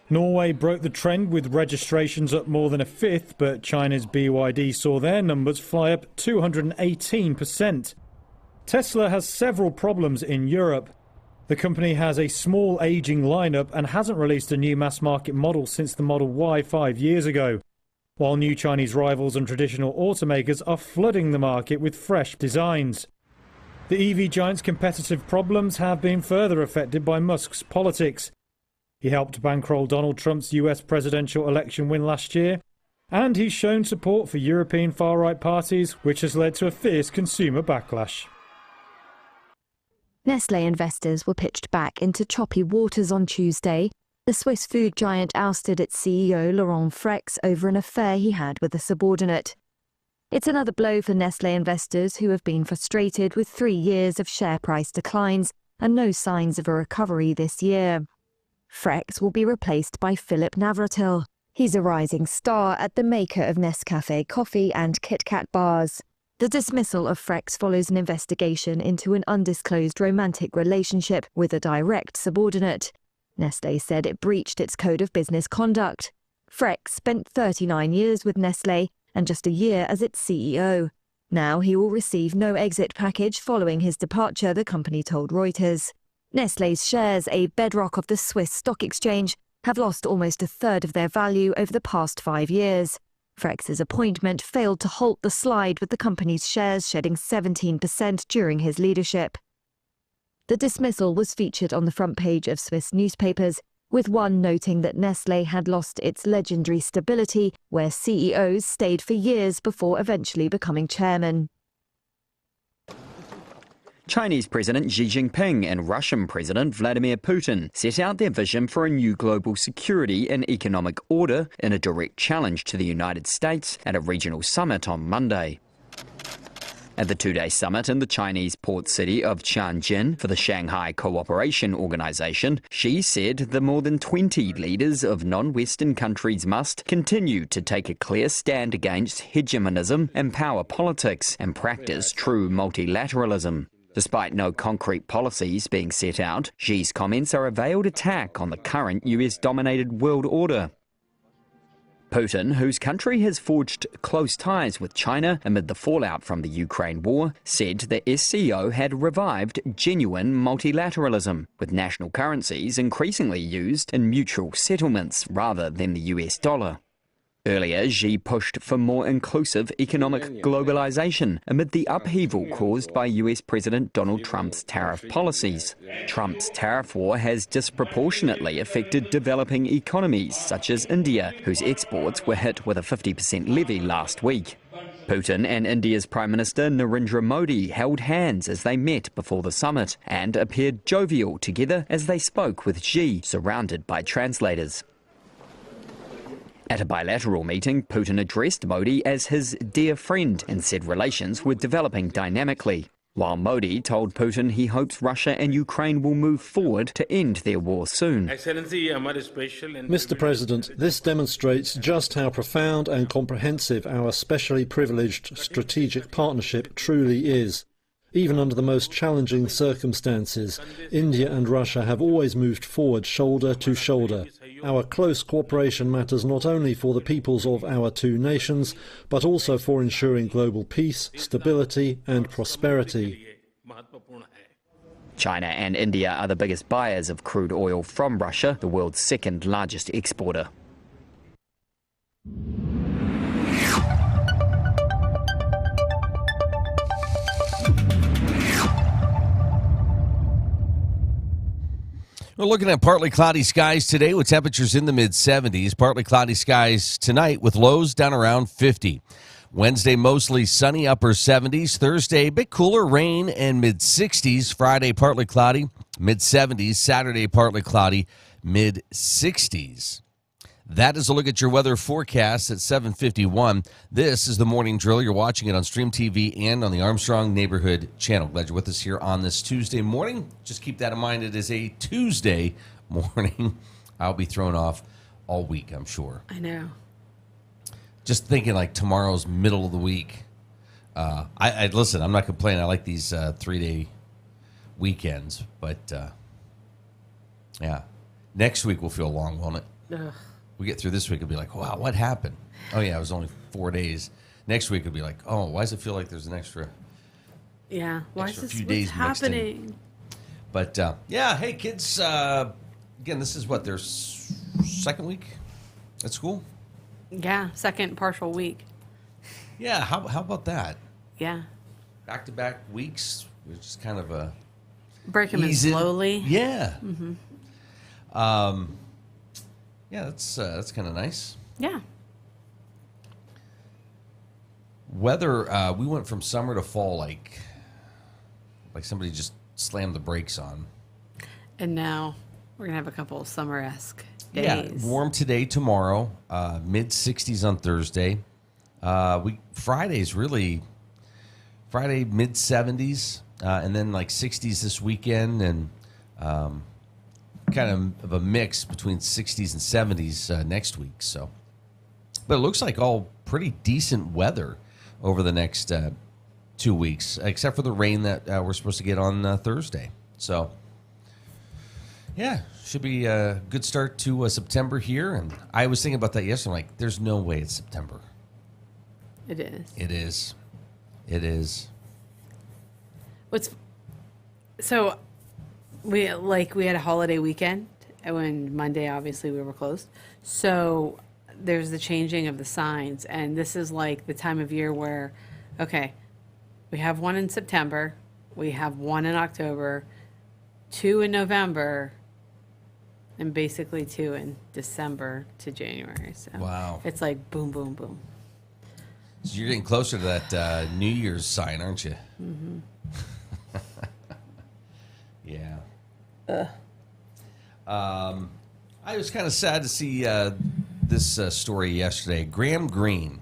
Norway broke the trend with registrations up more than a fifth, but China's BYD saw their numbers fly up 218%. Tesla has several problems in Europe. The company has a small aging lineup and hasn't released a new mass-market model since the Model Y 5 years ago, while new Chinese rivals and traditional automakers are flooding the market with fresh designs. The EV giant's competitive problems have been further affected by Musk's politics. He helped bankroll Donald Trump's US presidential election win last year, and he's shown support for European far-right parties, which has led to a fierce consumer backlash. Nestlé investors were pitched back into choppy waters on Tuesday. The Swiss food giant ousted its CEO Laurent Frex over an affair he had with a subordinate. It's another blow for Nestlé investors who have been frustrated with 3 years of share price declines and no signs of a recovery this year. Frex will be replaced by Philip Navratil. He's a rising star at the maker of Nescafé coffee and Kit Kat bars. The dismissal of Frex follows an investigation into an undisclosed romantic relationship with a direct subordinate. Nestlé said it breached its code of business conduct. Frex spent 39 years with Nestlé and just a year as its CEO. Now he will receive no exit package following his departure, the company told Reuters. Nestlé's shares, a bedrock of the Swiss stock exchange, have lost almost a third of their value over the past 5 years. Frex's appointment failed to halt the slide, with the company's shares shedding 17% during his leadership. The dismissal was featured on the front page of Swiss newspapers, with one noting that Nestlé had lost its legendary stability, where CEOs stayed for years before eventually becoming chairman. Chinese President Xi Jinping and Russian President Vladimir Putin set out their vision for a new global security and economic order in a direct challenge to the United States at a regional summit on Monday. At the two-day summit in the Chinese port city of Tianjin for the Shanghai Cooperation Organization, Xi said the more than 20 leaders of non-Western countries must continue to take a clear stand against hegemonism and power politics and practice true multilateralism. Despite no concrete policies being set out, Xi's comments are a veiled attack on the current US-dominated world order. Putin, whose country has forged close ties with China amid the fallout from the Ukraine war, said the SCO had revived genuine multilateralism, with national currencies increasingly used in mutual settlements rather than the US dollar. Earlier, Xi pushed for more inclusive economic globalization amid the upheaval caused by US President Donald Trump's tariff policies. Trump's tariff war has disproportionately affected developing economies such as India, whose exports were hit with a 50% levy last week. Putin and India's Prime Minister Narendra Modi held hands as they met before the summit and appeared jovial together as they spoke with Xi, surrounded by translators. At a bilateral meeting, Putin addressed Modi as his dear friend and said relations were developing dynamically, while Modi told Putin he hopes Russia and Ukraine will move forward to end their war soon. Mr. President, this demonstrates just how profound and comprehensive our specially privileged strategic partnership truly is. Even under the most challenging circumstances, India and Russia have always moved forward shoulder to shoulder. Our close cooperation matters not only for the peoples of our two nations, but also for ensuring global peace, stability and prosperity. China and India are the biggest buyers of crude oil from Russia, the world's second largest exporter. We're looking at partly cloudy skies today with temperatures in the mid-70s. Partly cloudy skies tonight with lows down around 50. Wednesday, mostly sunny, upper 70s. Thursday, a bit cooler, rain and mid-60s. Friday, partly cloudy, mid-70s. Saturday, partly cloudy, mid-60s. That is a look at your weather forecast at 7:51. This is the morning drill. You're watching it on Stream TV and on the Armstrong Neighborhood Channel. Glad you're with us here on this Tuesday morning. Just keep that in mind. It is a Tuesday morning. I'll be thrown off all week, I'm sure. I know. Just thinking like tomorrow's middle of the week. I listen, I'm not complaining. I like these 3-day weekends. But, yeah. Next week will feel long, won't it? Ugh. We get through this week, it'll be like, wow, what happened? Oh, yeah, it was only 4 days. Next week, it'll be like, oh, why does it feel like there's an extra Yeah, why is this few what's days mixed in? happening? But, yeah, hey, kids, again, this is what, their second week at school? Yeah, second partial week. Yeah, how about that? Yeah. Back-to-back weeks, which is kind of a... Break them in ease in. slowly. Yeah. Mm-hmm. Yeah, that's kind of nice. Yeah. Weather, we went from summer to fall like somebody just slammed the brakes on. And now we're going to have a couple of summer-esque days. Yeah, warm today, tomorrow, mid-60s on Thursday. Friday, mid-70s, and then like 60s this weekend, and kind of a mix between 60s and 70s next week. So, but it looks like all pretty decent weather over the next 2 weeks, except for the rain that we're supposed to get on Thursday. So, yeah, should be a good start to September here. And I was thinking about that yesterday. I'm like, there's no way it's September. It is. It is. It is. So we had a holiday weekend, and when Monday obviously we were closed. So there's the changing of the signs, and this is like the time of year where, okay, we have one in September, we have one in October, 2 in November, and basically 2 in December to January. So Wow. it's like boom, boom, boom. So you're getting closer to that New Year's sign, aren't you? Mm-hmm. Yeah. I was kind of sad to see this story yesterday. Graham Greene,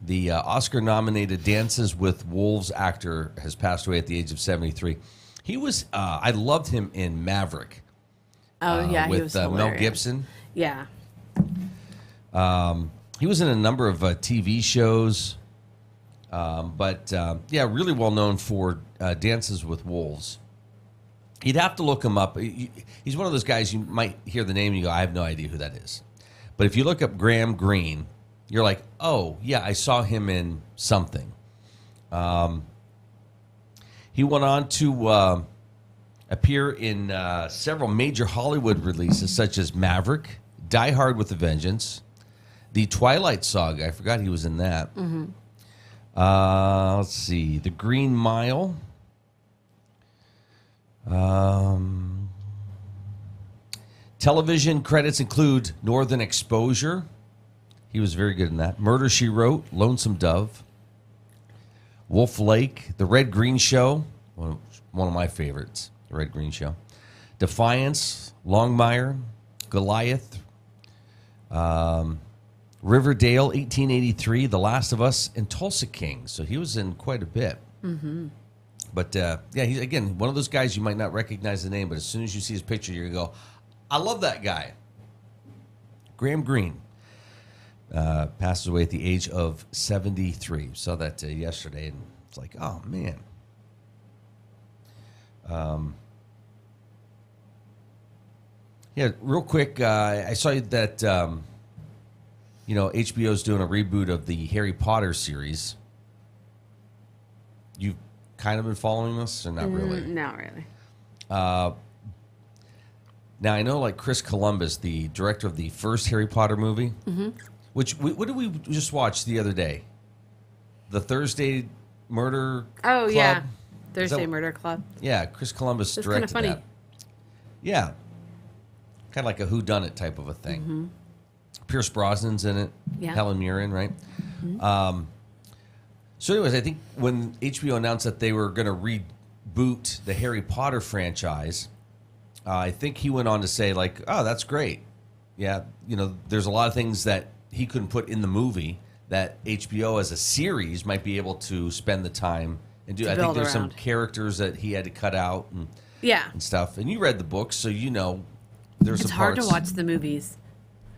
the Oscar-nominated Dances with Wolves actor, has passed away at the age of 73. He was, I loved him in Maverick. Oh, yeah, with he was Mel hilarious. Gibson. Yeah. He was in a number of TV shows, but really well known for Dances with Wolves. You'd have to look him up. He's one of those guys you might hear the name and you go, I have no idea who that is. But if you look up Graham Greene, you're like, oh, yeah, I saw him in something. He went on to appear in several major Hollywood releases, such as Maverick, Die Hard with a Vengeance, The Twilight Saga. I forgot he was in that. Mm-hmm. Let's see. The Green Mile. Television credits include Northern Exposure. He was very good in that. Murder, She Wrote, Lonesome Dove, Wolf Lake, The Red Green Show, one of my favorites, The Red Green Show, Defiance, Longmire, Goliath, Riverdale, 1883, The Last of Us, and Tulsa King. So he was in quite a bit. Mm-hmm. But, he's, again, one of those guys you might not recognize the name, but as soon as you see his picture, you're going to go, I love that guy. Graham Greene passes away at the age of 73. Saw that yesterday, and it's like, oh, man. Real quick, I saw that, HBO's doing a reboot of the Harry Potter series. You've kind of been following this, or not really? Not really. Now, I know, like, Chris Columbus, the director of the first Harry Potter movie, Mm-hmm. what did we just watch the other day? The Thursday Murder Oh, Club? yeah. Is Thursday that- Murder Club. Yeah, Chris Columbus It's directed kind of funny. that. Yeah. Kind of like a whodunit type of a thing. Mm-hmm. Pierce Brosnan's in it. Yeah. Helen Mirren, right? Mhm. So anyways, I think when HBO announced that they were going to reboot the Harry Potter franchise, I think he went on to say, like, oh, that's great. Yeah, there's a lot of things that he couldn't put in the movie that HBO as a series might be able to spend the time and do. To I think build there's some around. characters that he had to cut out and stuff. And you read the books, so there's It's some hard parts. to watch the movies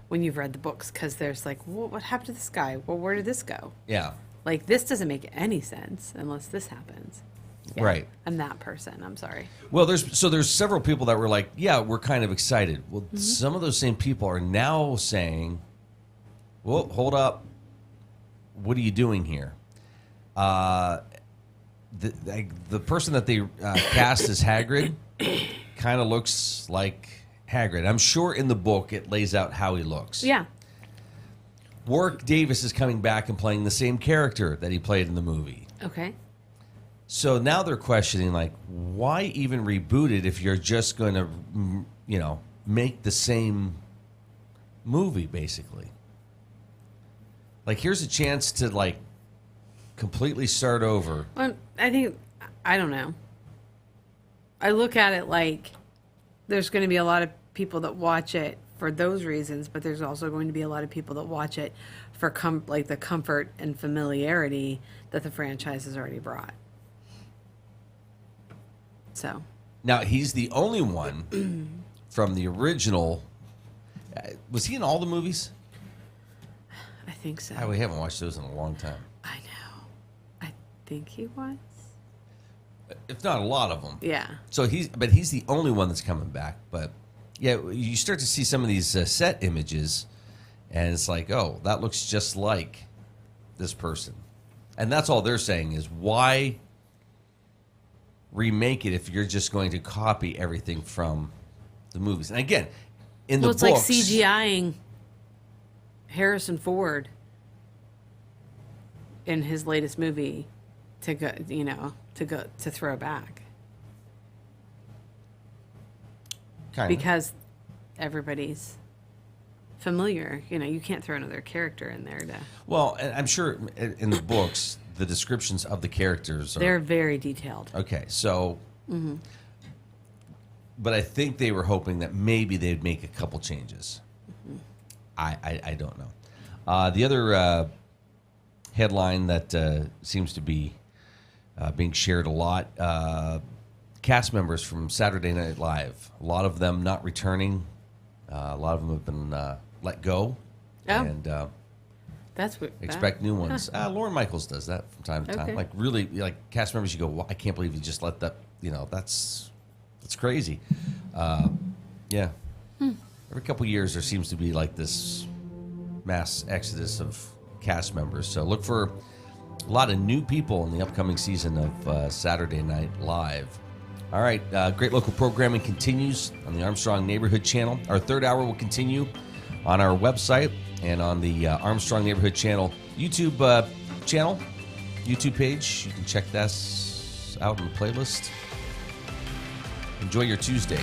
when you've read the books because there's like, well, what happened to this guy? Well, where did this go? Yeah. Like, this doesn't make any sense unless this happens. Yeah, Right. I'm that person. I'm sorry. Well, there's several people that were like, yeah, we're kind of excited. Well, some of those same people are now saying, well, hold up. What are you doing here? The person that they cast as Hagrid kind of looks like Hagrid. I'm sure in the book it lays out how he looks. Yeah. Warwick Davis is coming back and playing the same character that he played in the movie. Okay. So now they're questioning, like, why even reboot it if you're just going to, make the same movie, basically? Like, here's a chance to, like, completely start over. Well, I don't know. I look at it like there's going to be a lot of people that watch it for those reasons, but there's also going to be a lot of people that watch it for the comfort and familiarity that the franchise has already brought. So Now, he's the only one from the original. Was he in all the movies? I think so. We haven't watched those in a long time. I know. I think he was. If not a lot of them. Yeah. So he's the only one that's coming back. But yeah, you start to see some of these set images, and it's like, oh, that looks just like this person, and that's all they're saying is why remake it if you're just going to copy everything from the movies. And again, in the it's books, like CGIing Harrison Ford in his latest movie to go, to throw back. Because everybody's familiar. You can't throw another character in there to. Well, I'm sure in the books, the descriptions of the characters they're very detailed. Okay, so. Mm-hmm. But I think they were hoping that maybe they'd make a couple changes. Mm-hmm. I don't know. The other headline that seems to be being shared a lot, cast members from Saturday Night Live, a lot of them not returning. A lot of them have been let go. Oh. And that's what expect new ones. Lauren Michaels does that from time to time. Okay. Like really, like cast members, you go, well, I can't believe you just let that. That's crazy. Yeah. Every couple years, there seems to be like this mass exodus of cast members. So look for a lot of new people in the upcoming season of Saturday Night Live. All right, great local programming continues on the Armstrong Neighborhood Channel. Our third hour will continue on our website and on the Armstrong Neighborhood Channel YouTube channel, YouTube page. You can check that out in the playlist. Enjoy your Tuesday.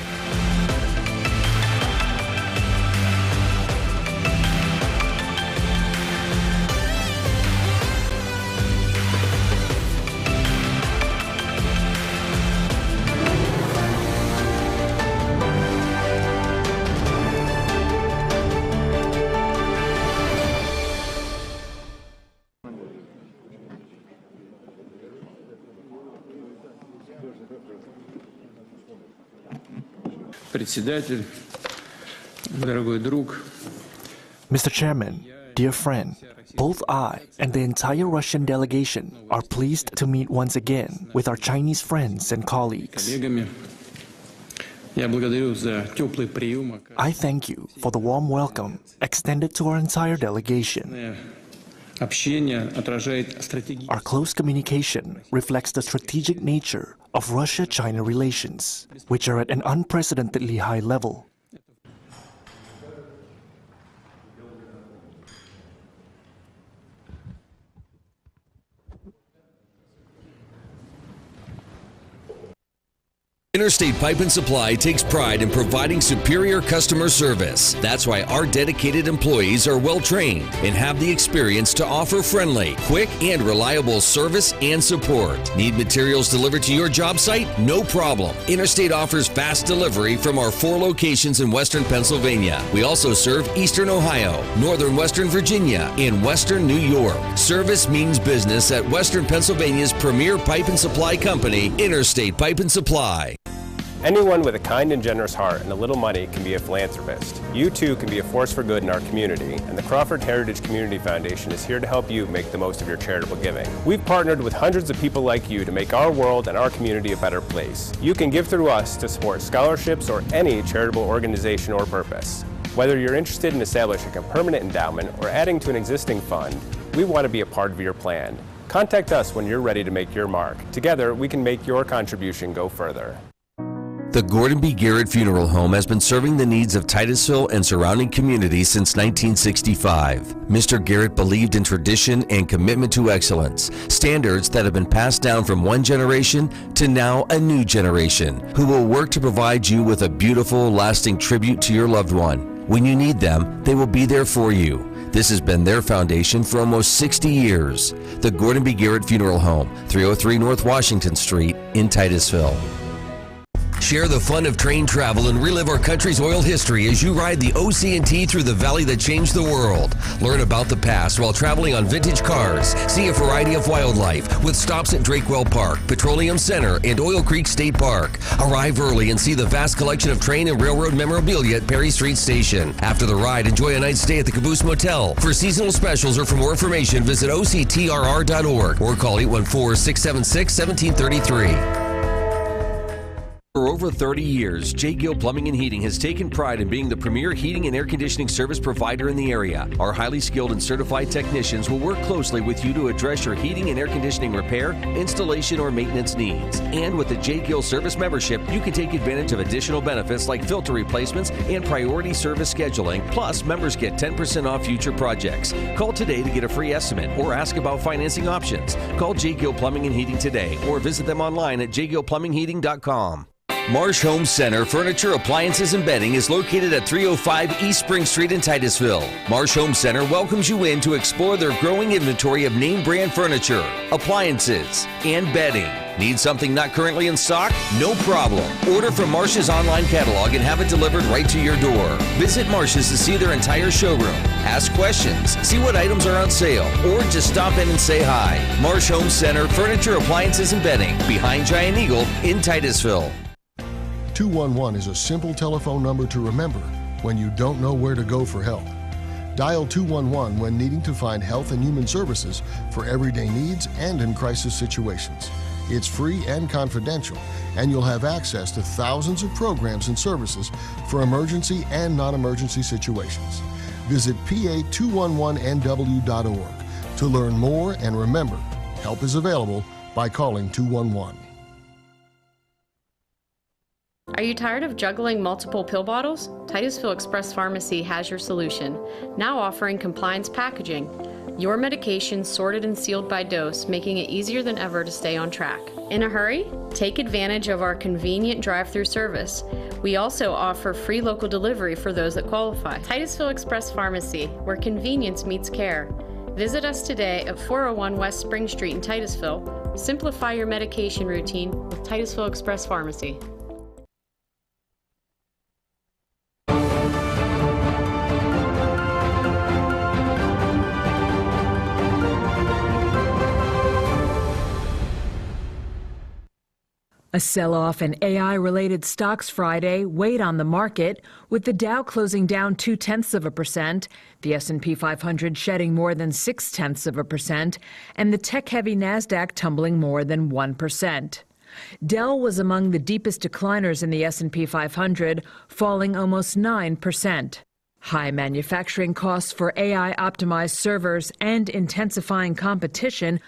Председатель, дорогой друг. Mr. Chairman, dear friend, both I and the entire Russian delegation are pleased to meet once again with our Chinese friends and colleagues. I thank you for the warm welcome extended to our entire delegation. Our close communication reflects the strategic nature of Russia-China relations, which are at an unprecedentedly high level. Interstate Pipe and Supply takes pride in providing superior customer service. That's why our dedicated employees are well trained and have the experience to offer friendly, quick, and reliable service and support. Need materials delivered to your job site? No problem. Interstate offers fast delivery from our 4 locations in Western Pennsylvania. We also serve Eastern Ohio, Northern Western Virginia, and Western New York. Service means business at Western Pennsylvania's premier pipe and supply company, Interstate Pipe and Supply. Anyone with a kind and generous heart and a little money can be a philanthropist. You too can be a force for good in our community, and the Crawford Heritage Community Foundation is here to help you make the most of your charitable giving. We've partnered with hundreds of people like you to make our world and our community a better place. You can give through us to support scholarships or any charitable organization or purpose. Whether you're interested in establishing a permanent endowment or adding to an existing fund, we want to be a part of your plan. Contact us when you're ready to make your mark. Together, we can make your contribution go further. The Gordon B. Garrett Funeral Home has been serving the needs of Titusville and surrounding communities since 1965. Mr. Garrett believed in tradition and commitment to excellence, standards that have been passed down from one generation to now a new generation, who will work to provide you with a beautiful, lasting tribute to your loved one. When you need them, they will be there for you. This has been their foundation for almost 60 years. The Gordon B. Garrett Funeral Home, 303 North Washington Street in Titusville. Share the fun of train travel and relive our country's oil history as you ride the OC&T through the valley that changed the world. Learn about the past while traveling on vintage cars. See a variety of wildlife with stops at Drakewell Park, Petroleum Center, and Oil Creek State Park. Arrive early and see the vast collection of train and railroad memorabilia at Perry Street Station. After the ride, enjoy a night's stay at the Caboose Motel. For seasonal specials or for more information, visit OCTRR.org or call 814-676-1733. For over 30 years, J. Gill Plumbing and Heating has taken pride in being the premier heating and air conditioning service provider in the area. Our highly skilled and certified technicians will work closely with you to address your heating and air conditioning repair, installation, or maintenance needs. And with the J. Gill Service membership, you can take advantage of additional benefits like filter replacements and priority service scheduling. Plus, members get 10% off future projects. Call today to get a free estimate or ask about financing options. Call J. Gill Plumbing and Heating today or visit them online at jgillplumbingheating.com. Marsh Home Center Furniture, Appliances, and Bedding is located at 305 East Spring Street in Titusville. Marsh Home Center welcomes you in to explore their growing inventory of name brand furniture, appliances, and bedding. Need something not currently in stock? No problem. Order from Marsh's online catalog and have it delivered right to your door. Visit Marsh's to see their entire showroom. Ask questions, see what items are on sale, or just stop in and say hi. Marsh Home Center Furniture, Appliances, and Bedding, behind Giant Eagle in Titusville. 211 is a simple telephone number to remember when you don't know where to go for help. Dial 211 when needing to find health and human services for everyday needs and in crisis situations. It's free and confidential, and you'll have access to thousands of programs and services for emergency and non-emergency situations. Visit pa211nw.org to learn more, and remember, help is available by calling 211. Are you tired of juggling multiple pill bottles? Titusville Express Pharmacy has your solution, now offering compliance packaging. Your medication sorted and sealed by dose, making it easier than ever to stay on track. In a hurry? Take advantage of our convenient drive-through service. We also offer free local delivery for those that qualify. Titusville Express Pharmacy, where convenience meets care. Visit us today at 401 West Spring Street in Titusville. Simplify your medication routine with Titusville Express Pharmacy. A sell-off in AI-related stocks Friday weighed on the market, with the Dow closing down 0.2%, the S&P 500 shedding more than 0.6%, and the tech-heavy Nasdaq tumbling more than 1%. Dell was among the deepest decliners in the S&P 500, falling almost 9%. High manufacturing costs for AI-optimized servers and intensifying competition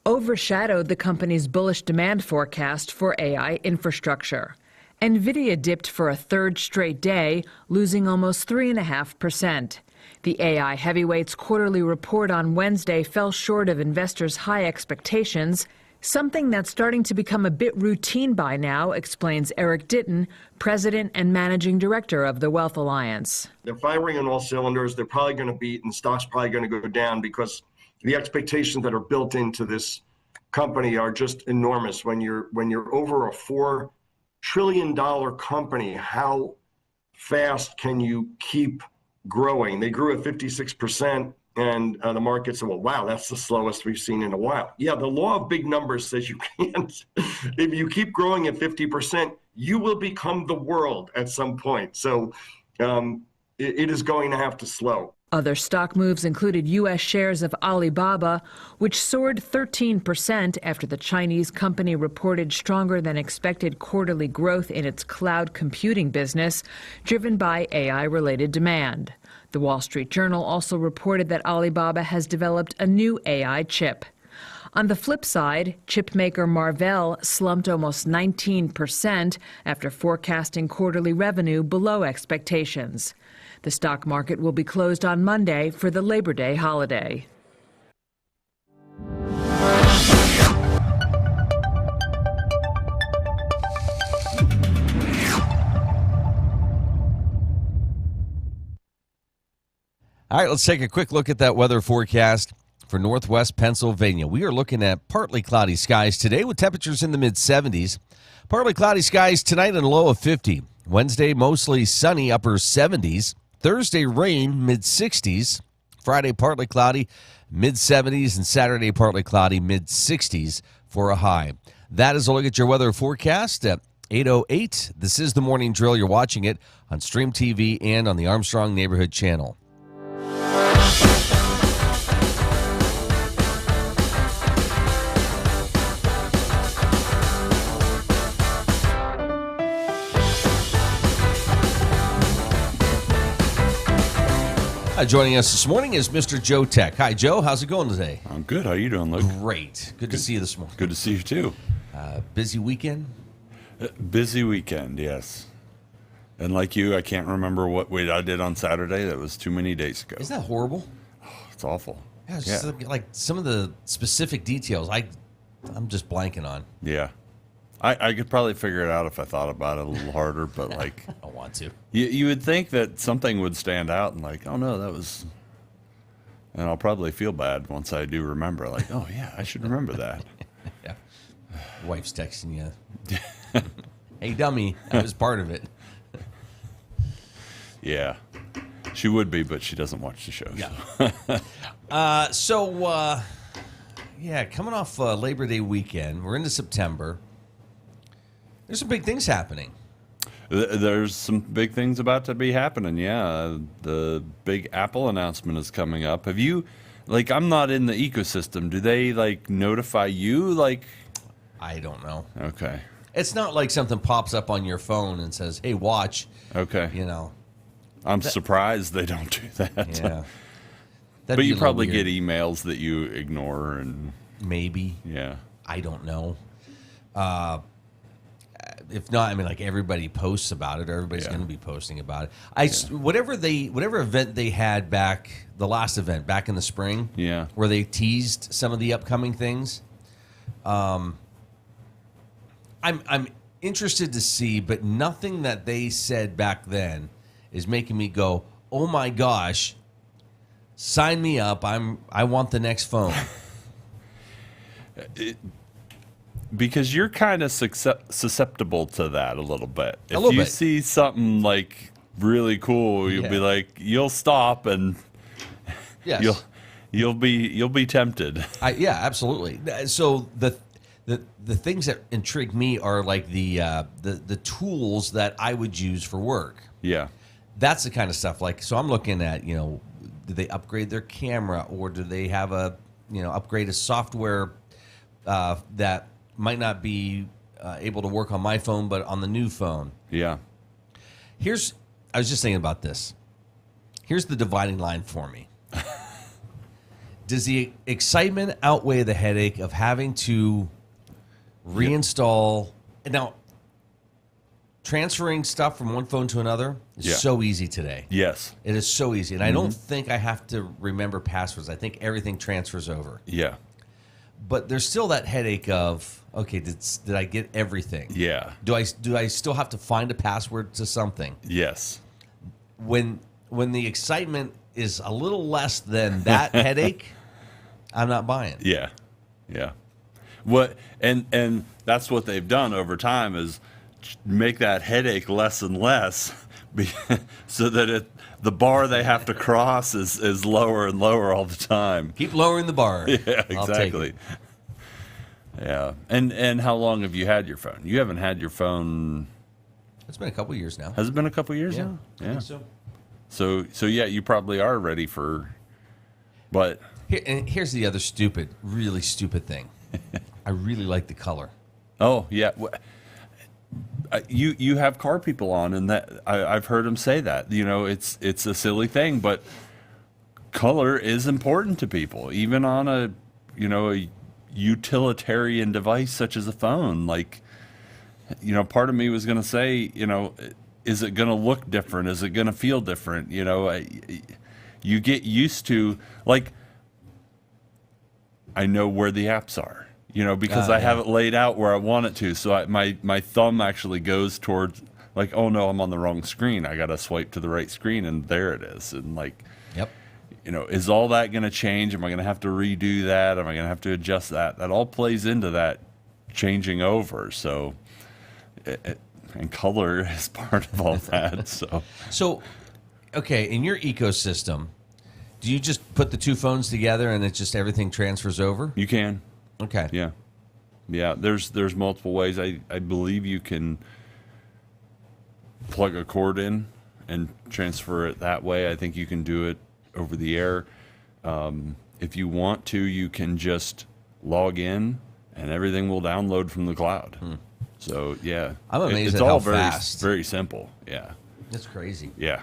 overshadowed the company's bullish demand forecast for AI infrastructure. NVIDIA dipped for a third straight day, losing almost 3.5%. The AI heavyweight's quarterly report on Wednesday fell short of investors' high expectations, something that's starting to become a bit routine by now, explains Eric Ditton, president and managing director of the Wealth Alliance. They're firing on all cylinders. They're probably going to beat, and stock's probably going to go down because the expectations that are built into this company are just enormous. When you're over a $4 trillion company, how fast can you keep growing? They grew at 56%, and the market said, well, wow, that's the slowest we've seen in a while. Yeah, the law of big numbers says you can't. If you keep growing at 50%, you will become the world at some point. So it is going to have to slow. Other stock moves included U.S. shares of Alibaba, which soared 13% after the Chinese company reported stronger than expected quarterly growth in its cloud computing business, driven by AI-related demand. The Wall Street Journal also reported that Alibaba has developed a new AI chip. On the flip side, chipmaker Marvell slumped almost 19% after forecasting quarterly revenue below expectations. The stock market will be closed on Monday for the Labor Day holiday. All right, let's take a quick look at that weather forecast for northwest Pennsylvania. We are looking at partly cloudy skies today with temperatures in the mid-70s. Partly cloudy skies tonight and a low of 50. Wednesday, mostly sunny, upper 70s. Thursday, rain, mid-60s. Friday, partly cloudy, mid-70s. And Saturday, partly cloudy, mid-60s for a high. That is a look at your weather forecast at 8:08. This is the Morning Drill. You're watching it on Stream TV and on the Armstrong Neighborhood Channel. Joining us this morning is Mr. Joe Tech. Hi, Joe. How's it going today? I'm good. How you doing, Luke? Great. Good to see you this morning. Good to see you, too. Busy weekend? Busy weekend, yes. And like you, I can't remember what I did on Saturday. That was too many days ago. Isn't that horrible? Oh, it's awful. Yeah, it's just like some of the specific details I'm just blanking on. Yeah. I could probably figure it out if I thought about it a little harder, but like... I don't want to. You would think that something would stand out and like, oh no, that was... And I'll probably feel bad once I do remember. Like, oh yeah, I should remember that. Yeah. Wife's texting you. Hey, dummy, I was part of it. Yeah. She would be, but she doesn't watch the show. Yeah. Yeah, coming off Labor Day weekend, we're into September. There's some big things happening. There's some big things about to be happening, yeah. The big Apple announcement is coming up. Have you, like, I'm not in the ecosystem. Do they, like, notify you, like? I don't know. Okay. It's not like something pops up on your phone and says, hey, watch. Okay. You know. I'm surprised they don't do that. Yeah. But you probably get emails that you ignore and... Maybe. Yeah. I don't know. If not, I mean, like everybody posts about it. Or everybody's going to be posting about it. Whatever event they had back, the last event back in the spring, where they teased some of the upcoming things. I'm interested to see, but nothing that they said back then is making me go, oh my gosh, sign me up. I want the next phone. Because you're kind of susceptible to that a little bit. If little you bit. see something like really cool, you'll be like, you'll stop and you'll be tempted. Yeah, absolutely. So the things that intrigue me are like the tools that I would use for work. Yeah, that's the kind of stuff. Like, so I'm looking at, do they upgrade their camera, or do they have upgrade a software that might not be able to work on my phone, but on the new phone. Yeah. I was just thinking about this. Here's the dividing line for me. Does the excitement outweigh the headache of having to reinstall? Now, transferring stuff from one phone to another is so easy today. Yes. It is so easy. And I don't think I have to remember passwords. I think everything transfers over. Yeah. But there's still that headache of, okay, did I get everything? Yeah. Do I still have to find a password to something? Yes. When the excitement is a little less than that headache, I'm not buying. Yeah. Yeah. And that's what they've done over time is make that headache less and less so that the bar they have to cross is lower and lower all the time. Keep lowering the bar. Yeah, exactly. Yeah. And how long have you had your phone? You haven't had your phone... It's been a couple years now. Has it been a couple years now? Yeah, I think so. So yeah, you probably are ready for... But... Here's the other really stupid thing. I really like the color. Oh, yeah. You have car people on, and that I've heard them say that. It's a silly thing, but color is important to people, even on a utilitarian device such as a phone. Like, part of me was going to say, is it going to look different? Is it going to feel different? You get used to, like, I know where the apps are. Because I have it laid out where I want it to. So my thumb actually goes towards, like, oh no, I'm on the wrong screen. I got to swipe to the right screen, and there it is. And like, yep. Is all that going to change? Am I going to have to redo that? Am I going to have to adjust that? That all plays into that changing over. So, and color is part of all that. So, okay, in your ecosystem, do you just put the two phones together and it's just everything transfers over? You can. Okay. Yeah. Yeah. There's multiple ways. I believe you can plug a cord in and transfer it that way. I think you can do it over the air. If you want to, you can just log in and everything will download from the cloud. So yeah, I'm amazed it's at all how fast. very simple. Yeah. That's crazy. Yeah.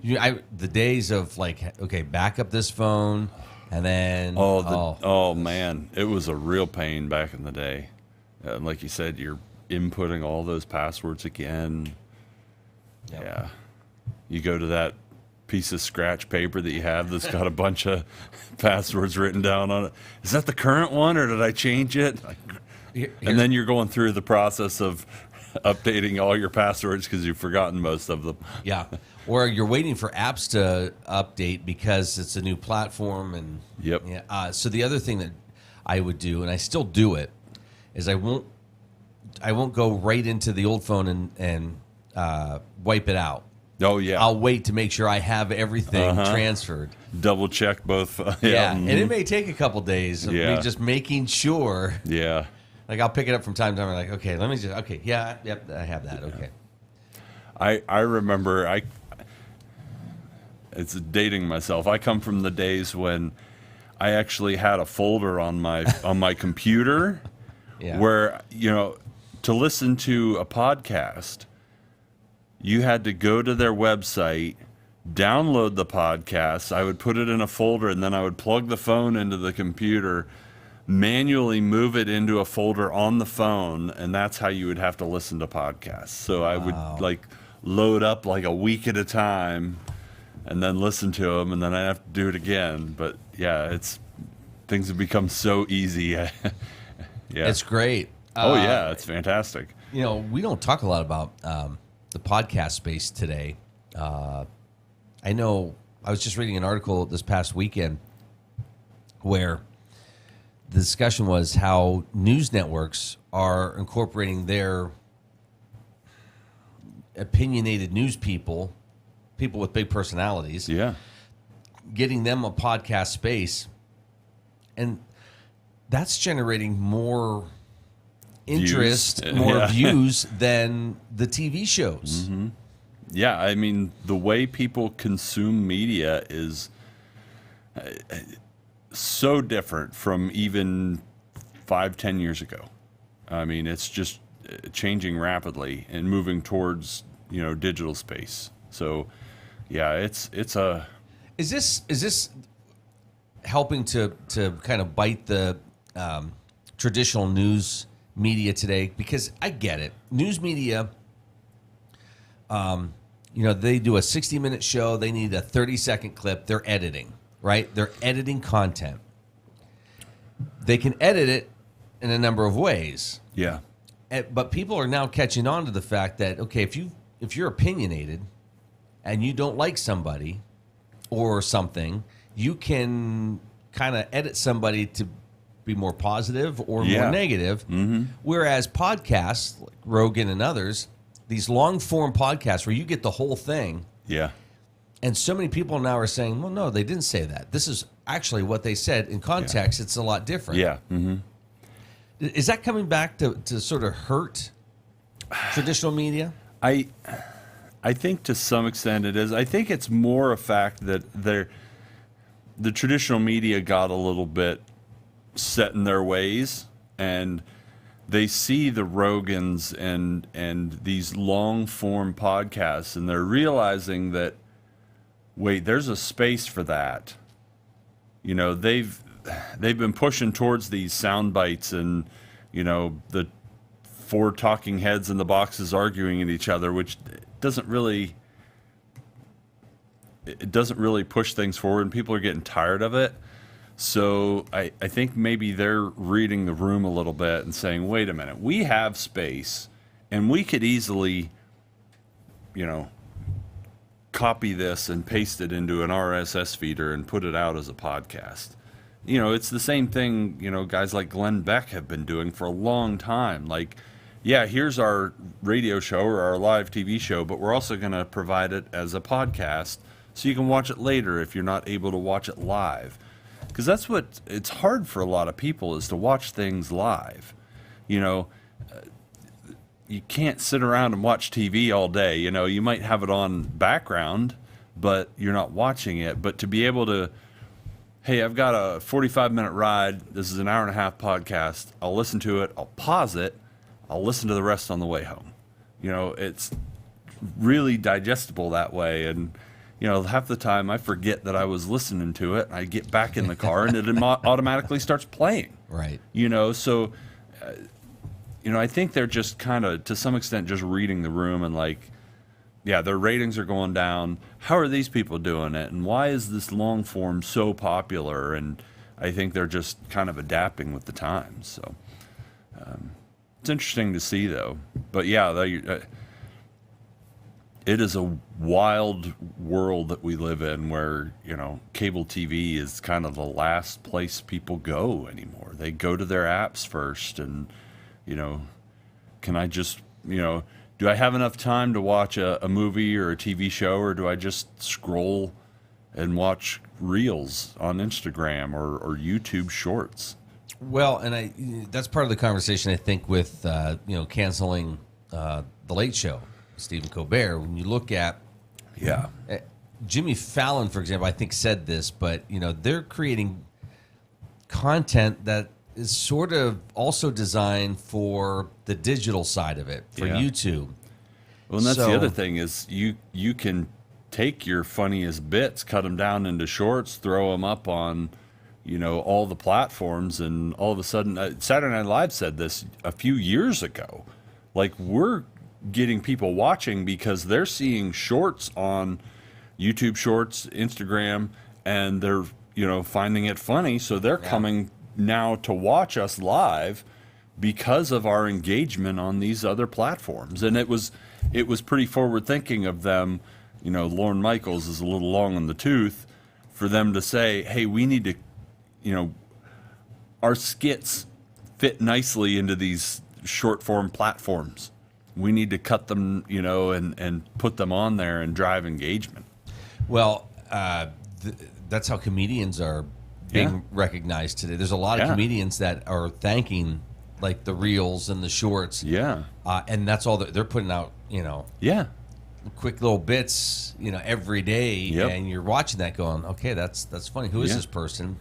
The days of like, okay, back up this phone, and then oh man, it was a real pain back in the day. Like you said, you're inputting all those passwords again. Yep. Yeah, you go to that piece of scratch paper that you have that's got a bunch of passwords written down on it. Is that the current one, or did I change it? And then you're going through the process of updating all your passwords because you've forgotten most of them. Yeah. Or you're waiting for apps to update because it's a new platform. And yep. Yeah. So the other thing that I would do, and I still do it, is I won't go right into the old phone and wipe it out. Oh yeah. I'll wait to make sure I have everything transferred. Double check both. Yeah. And it may take a couple days of me just making sure. Yeah. Like I'll pick it up from time to time. I'm like, okay, let me just. Okay, yeah, yep, I have that. Okay. I remember it's dating myself. I come from the days when I actually had a folder on my computer where, to listen to a podcast, you had to go to their website, download the podcast. I would put it in a folder, and then I would plug the phone into the computer, manually move it into a folder on the phone, and that's how you would have to listen to podcasts. So I would load up like a week at a time and then listen to them, and then I'd have to do it again. But yeah, things have become so easy. Yeah, it's great. It's fantastic. We don't talk a lot about the podcast space today. I know I was just reading an article this past weekend where the discussion was how news networks are incorporating their opinionated news people with big personalities, getting them a podcast space, and that's generating more interest, more views than the TV shows. Mm-hmm. Yeah, I mean, the way people consume media is so different from even 5-10 years ago. I mean, it's just changing rapidly and moving towards digital space. So yeah, it's a. Is this helping to kind of bite the traditional news media today? Because I get it, news media. They do a 60-minute show. They need a 30-second clip. They're editing. Right? They're editing content. They can edit it in a number of ways. Yeah. But people are now catching on to the fact that, okay, if you're opinionated and you don't like somebody or something, you can kind of edit somebody to be more positive or more negative. Mm-hmm. Whereas podcasts, like Rogan and others, these long-form podcasts where you get the whole thing. Yeah. And so many people now are saying, well, no, they didn't say that. This is actually what they said. In context, it's a lot different. Yeah. Mm-hmm. Is that coming back to sort of hurt traditional media? I think to some extent it is. I think it's more a fact that the traditional media got a little bit set in their ways, and they see the Rogans and these long-form podcasts, and they're realizing that, wait, there's a space for that. They've been pushing towards these sound bites and, the 4 talking heads in the boxes arguing at each other, which doesn't really push things forward, and people are getting tired of it. So I think maybe they're reading the room a little bit and saying, wait a minute, we have space, and we could easily, copy this and paste it into an RSS feeder and put it out as a podcast. It's the same thing, guys like Glenn Beck have been doing for a long time. Like, yeah, here's our radio show or our live TV show, but we're also going to provide it as a podcast so you can watch it later if you're not able to watch it live. Because that's what it's hard for a lot of people, is to watch things live. You can't sit around and watch TV all day. You might have it on background, but you're not watching it. But to be able to, hey, I've got a 45-minute ride. This is an hour-and-a-half podcast. I'll listen to it. I'll pause it. I'll listen to the rest on the way home. It's really digestible that way. And, half the time I forget that I was listening to it. I get back in the car and it automatically starts playing. Right. So, I think they're just kind of, to some extent, just reading the room and their ratings are going down. How are these people doing it? And why is this long form so popular? And I think they're just kind of adapting with the times. So it's interesting to see, though. But it is a wild world that we live in where, cable TV is kind of the last place people go anymore. They go to their apps first and, can I just, do I have enough time to watch a movie or a TV show, or do I just scroll and watch Reels on Instagram or YouTube Shorts? Well, and that's part of the conversation, I think, with, canceling The Late Show. Stephen Colbert, when you look at Jimmy Fallon, for example, I think said this, but they're creating content that is sort of also designed for the digital side of it, for YouTube. Well, and that's the other thing is you can take your funniest bits, cut them down into shorts, throw them up on all the platforms, and all of a sudden Saturday Night Live said this a few years ago, we're getting people watching because they're seeing shorts on YouTube Shorts, Instagram, and they're finding it funny, so they're coming now to watch us live because of our engagement on these other platforms. And it was pretty forward thinking of them. Lorne Michaels is a little long in the tooth for them to say, hey, we need to our skits fit nicely into these short form platforms. We need to cut them, and put them on there and drive engagement. Well, that's how comedians are being recognized today. There's a lot of comedians that are thanking the Reels and the Shorts. Yeah. And that's all they're putting out, quick little bits, every day. And you're watching that going, okay, that's funny. Who is this person?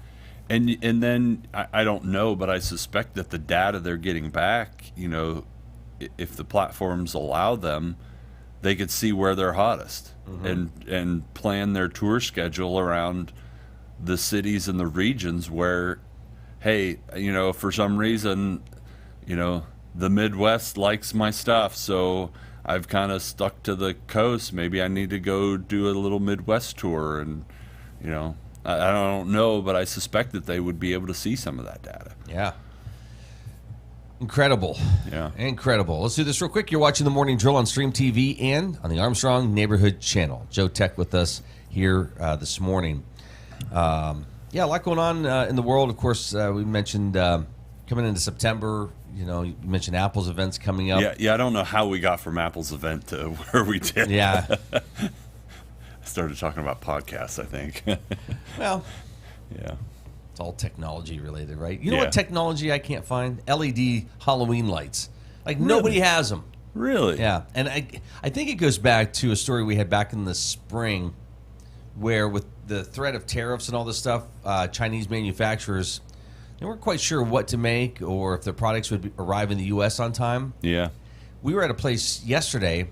And then I don't know, but I suspect that the data they're getting back, if the platforms allow them, they could see where they're hottest and plan their tour schedule around the cities and the regions where, hey, for some reason, the Midwest likes my stuff, so I've kind of stuck to the coast. Maybe I need to go do a little Midwest tour, and I don't know, but I suspect that they would be able to see some of that data. Yeah. Incredible. Yeah. Incredible. Let's do this real quick. You're watching The Morning Drill on Stream TV and on the Armstrong Neighborhood Channel. Joe Tech with us here this morning. A lot going on in the world. Of course, we mentioned coming into September, you mentioned Apple's events coming up. Yeah, I don't know how we got from Apple's event to where we did. Yeah. I started talking about podcasts, I think. Well, yeah. It's all technology related, right? You know what technology I can't find? LED Halloween lights. Nobody has them. Really? Yeah. And I think it goes back to a story we had back in the spring where with the threat of tariffs and all this stuff, Chinese manufacturers, they weren't quite sure what to make or if their products would arrive in the U.S. on time. Yeah. We were at a place yesterday,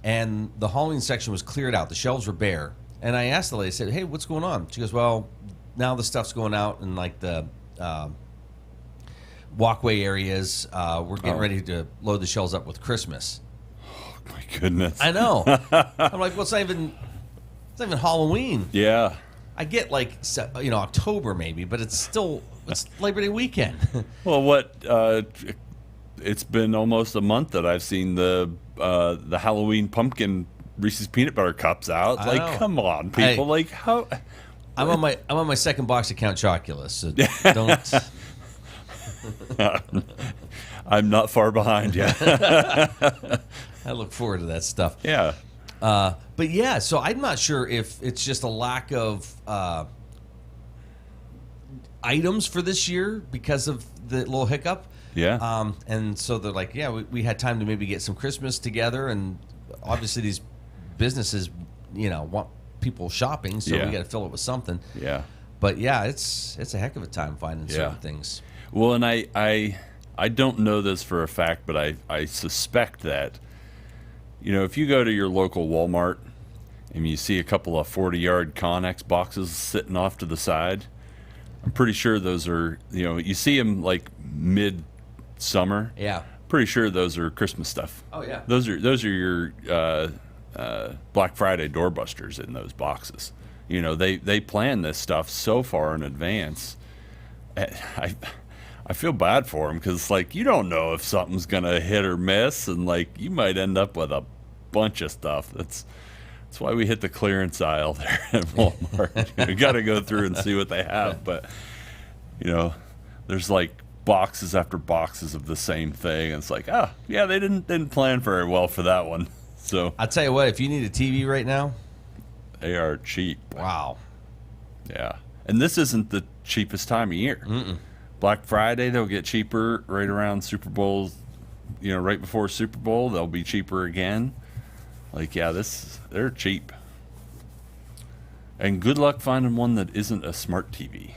and the Halloween section was cleared out. The shelves were bare. And I asked the lady, I said, hey, what's going on? She goes, well, now the stuff's going out in the walkway areas. We're getting ready to load the shelves up with Christmas. Oh, my goodness. I know. I'm like, well, it's not even Halloween. Yeah. I get October maybe, but it's Labor Day weekend. Well, it's been almost a month that I've seen the Halloween pumpkin Reese's peanut butter cups out. Come on, people! How? I'm on my second box of Count Chocula, so don't. I'm not far behind yet. I look forward to that stuff. Yeah. But yeah, so I'm not sure if it's just a lack of items for this year because of the little hiccup. Yeah. And so they're like, we had time to maybe get some Christmas together, and obviously these businesses, want people shopping, so we got to fill it with something. Yeah. But yeah, it's a heck of a time finding certain things. Well, and I don't know this for a fact, but I suspect that, if you go to your local Walmart and you see a couple of 40-yard Connex boxes sitting off to the side, I'm pretty sure those are, you see them like mid-summer. Yeah. Pretty sure those are Christmas stuff. Oh, yeah. Those are your Black Friday doorbusters in those boxes. They plan this stuff so far in advance. I feel bad for them because, you don't know if something's going to hit or miss, and, you might end up with a bunch of stuff. That's why we hit the clearance aisle there at Walmart. You got to go through and see what they have. But, there's, boxes after boxes of the same thing. And it's yeah, they didn't plan very well for that one. So I'll tell you what, if you need a TV right now, they are cheap. Wow. Yeah. And this isn't the cheapest time of year. Mm-mm. Black Friday, they'll get cheaper right around Super Bowl, right before Super Bowl, they'll be cheaper again. They're cheap. And good luck finding one that isn't a smart TV.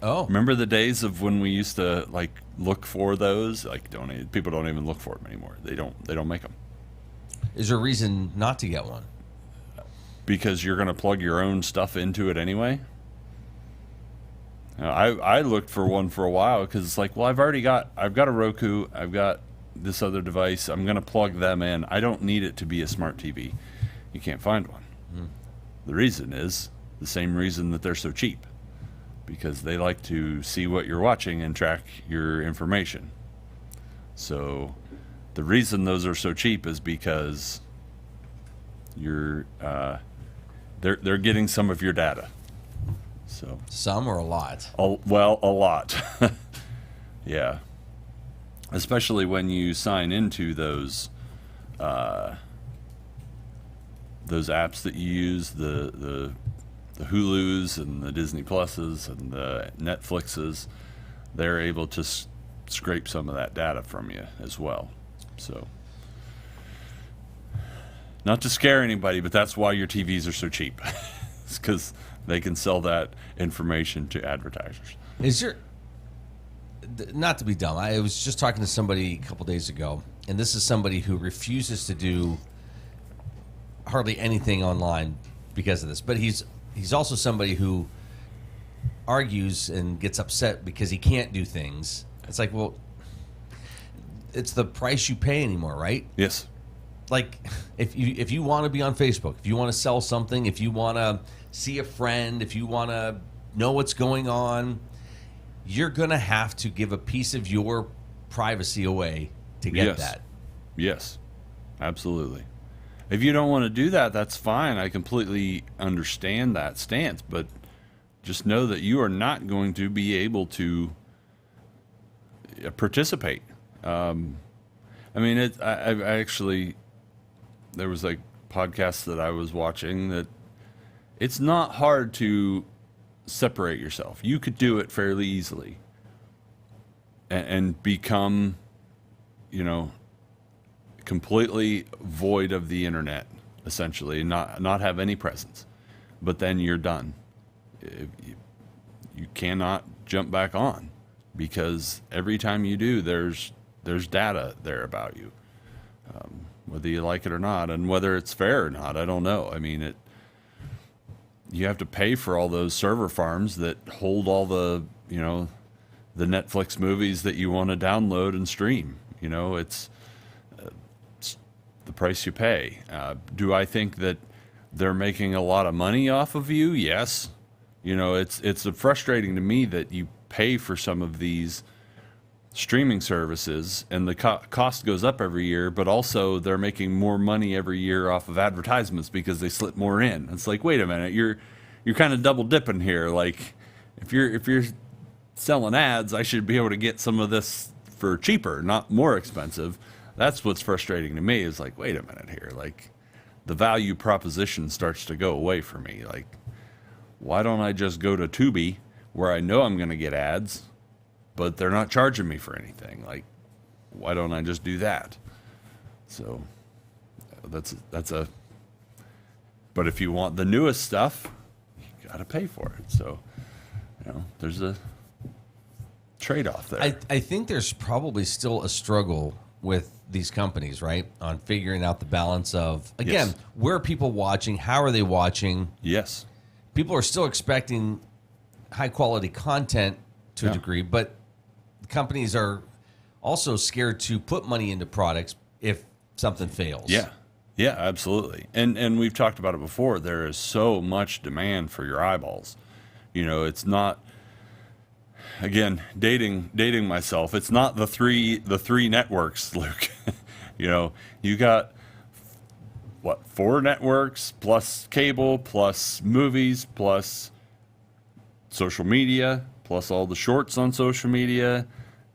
Oh. Remember the days of when we used to look for those? People don't even look for them anymore. They don't make them. Is there a reason not to get one? Because you're going to plug your own stuff into it anyway. I looked for one for a while because it's I've got a Roku, I've got this other device, I'm going to plug them in. I don't need it to be a smart TV. You can't find one. The reason is the same reason that they're so cheap, because they like to see what you're watching and track your information. So the reason those are so cheap is because they're getting some of your data. So some or a lot? A lot. Yeah. Especially when you sign into those apps that you use, the Hulus and the Disney Pluses and the Netflixes, they're able to scrape some of that data from you as well. So, not to scare anybody, but that's why your TVs are so cheap. It's because they can sell that information to advertisers. Is there, not to be dumb, I was just talking to somebody a couple days ago, and this is somebody who refuses to do hardly anything online because of this, but he's also somebody who argues and gets upset because he can't do things. It's well, it's the price you pay anymore, right? Yes. If you want to be on Facebook, if you want to sell something, if you want to see a friend, if you want to know what's going on, you're going to have to give a piece of your privacy away to get that. Yes, absolutely. If you don't want to do that, that's fine. I completely understand that stance, but just know that you are not going to be able to participate. I actually, there was a podcast that I was watching that it's not hard to separate yourself. You could do it fairly easily and become, completely void of the internet, essentially, not have any presence. But then you're done. You cannot jump back on, because every time you do, there's data there about you, whether you like it or not, and whether it's fair or not, I don't know. You have to pay for all those server farms that hold all the Netflix movies that you want to download and stream. It's the price you pay. Do I think that they're making a lot of money off of you? Yes. It's frustrating to me that you pay for some of these streaming services and the cost goes up every year, but also they're making more money every year off of advertisements because they slip more in. It's wait a minute, you're kind of double dipping here. If you're selling ads, I should be able to get some of this for cheaper, not more expensive. That's what's frustrating to me is wait a minute here. The value proposition starts to go away for me. Why don't I just go to Tubi where I know I'm going to get ads, but they're not charging me for anything? Why don't I just do that? So that's a, but if you want the newest stuff, you got to pay for it. So, there's a trade-off there. I think there's probably still a struggle with these companies, right? On figuring out the balance of, again, Yes. where are people watching? How are they watching? Yes. People are still expecting high quality content to a degree, but companies are also scared to put money into products if something fails. Yeah. Yeah, absolutely. And we've talked about it before. There is so much demand for your eyeballs. You know, it's not, again, dating myself. It's not the three networks, Luke. You know, you got what, 4 networks plus cable plus movies plus social media plus all the shorts on social media.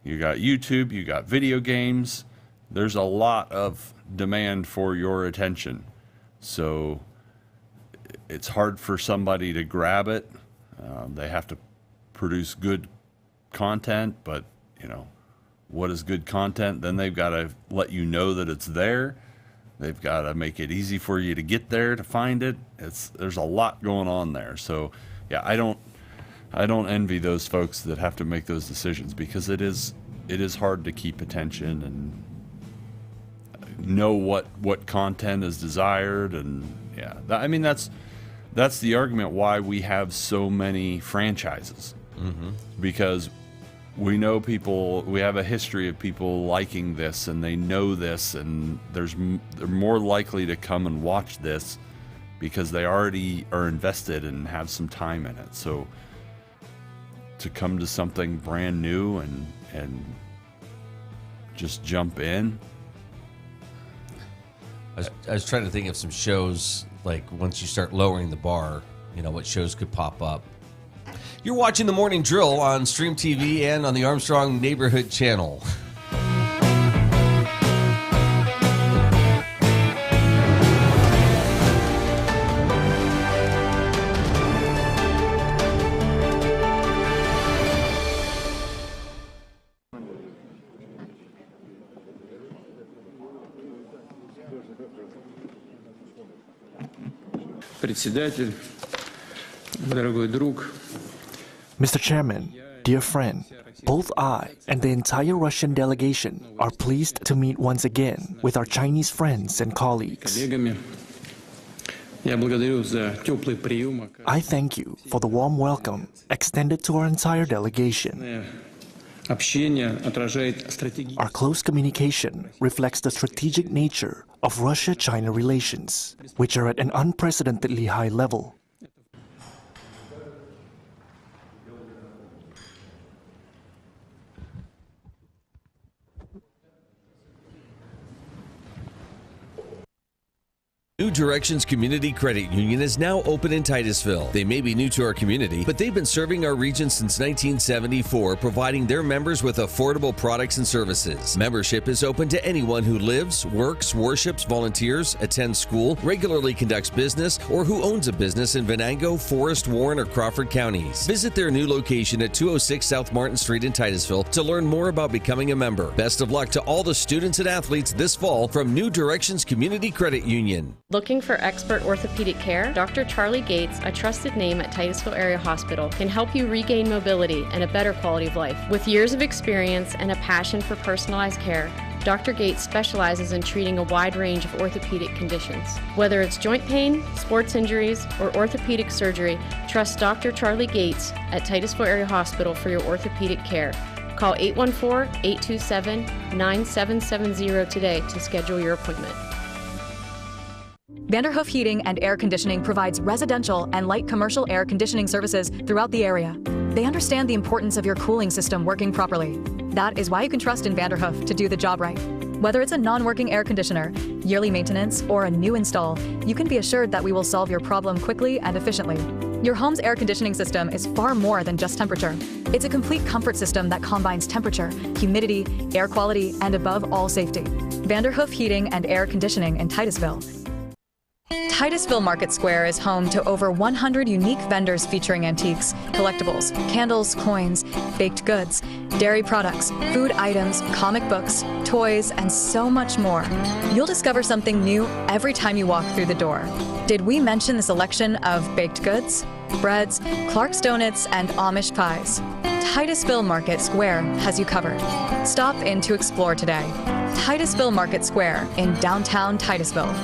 You got YouTube, you got video games. There's a lot of demand for your attention. So it's hard for somebody to grab it. They have to produce good content, but you know, what is good content? Then they've got to let you know that it's there. They've got to make it easy for you to get there to find it. There's a lot going on there. So yeah, I don't envy those folks that have to make those decisions, because it is hard to keep attention and know what content is desired. And yeah, I mean, that's the argument why we have so many franchises, because we know people, we have a history of people liking this and they know this, and they're more likely to come and watch this because they already are invested and have some time in it. So to come to something brand new and just jump in. I was trying to think of some shows, like once you start lowering the bar, you know, what shows could pop up. You're watching The Morning Drill on Stream TV and on the Armstrong Neighborhood Channel. Председатель, дорогой друг. Mr. Chairman, dear friend, both I and the entire Russian delegation are pleased to meet once again with our Chinese friends and colleagues. I thank you for the warm welcome extended to our entire delegation. Our close communication reflects the strategic nature of Russia-China relations, which are at an unprecedentedly high level. New Directions Community Credit Union is now open in Titusville. They may be new to our community, but they've been serving our region since 1974, providing their members with affordable products and services. Membership is open to anyone who lives, works, worships, volunteers, attends school, regularly conducts business, or who owns a business in Venango, Forest, Warren, or Crawford counties. Visit their new location at 206 South Martin Street in Titusville to learn more about becoming a member. Best of luck to all the students and athletes this fall from New Directions Community Credit Union. Looking for expert orthopedic care? Dr. Charlie Gates, a trusted name at Titusville Area Hospital, can help you regain mobility and a better quality of life. With years of experience and a passion for personalized care, Dr. Gates specializes in treating a wide range of orthopedic conditions. Whether it's joint pain, sports injuries, or orthopedic surgery, trust Dr. Charlie Gates at Titusville Area Hospital for your orthopedic care. Call 814-827-9770 today to schedule your appointment. Vanderhoof Heating and Air Conditioning provides residential and light commercial air conditioning services throughout the area. They understand the importance of your cooling system working properly. That is why you can trust in Vanderhoof to do the job right. Whether it's a non-working air conditioner, yearly maintenance, or a new install, you can be assured that we will solve your problem quickly and efficiently. Your home's air conditioning system is far more than just temperature. It's a complete comfort system that combines temperature, humidity, air quality, and above all, safety. Vanderhoof Heating and Air Conditioning in Titusville. Titusville Market Square is home to over 100 unique vendors featuring antiques, collectibles, candles, coins, baked goods, dairy products, food items, comic books, toys, and so much more. You'll discover something new every time you walk through the door. Did we mention the selection of baked goods, breads, Clark's Donuts, and Amish pies? Titusville Market Square has you covered. Stop in to explore today. Titusville Market Square in downtown Titusville.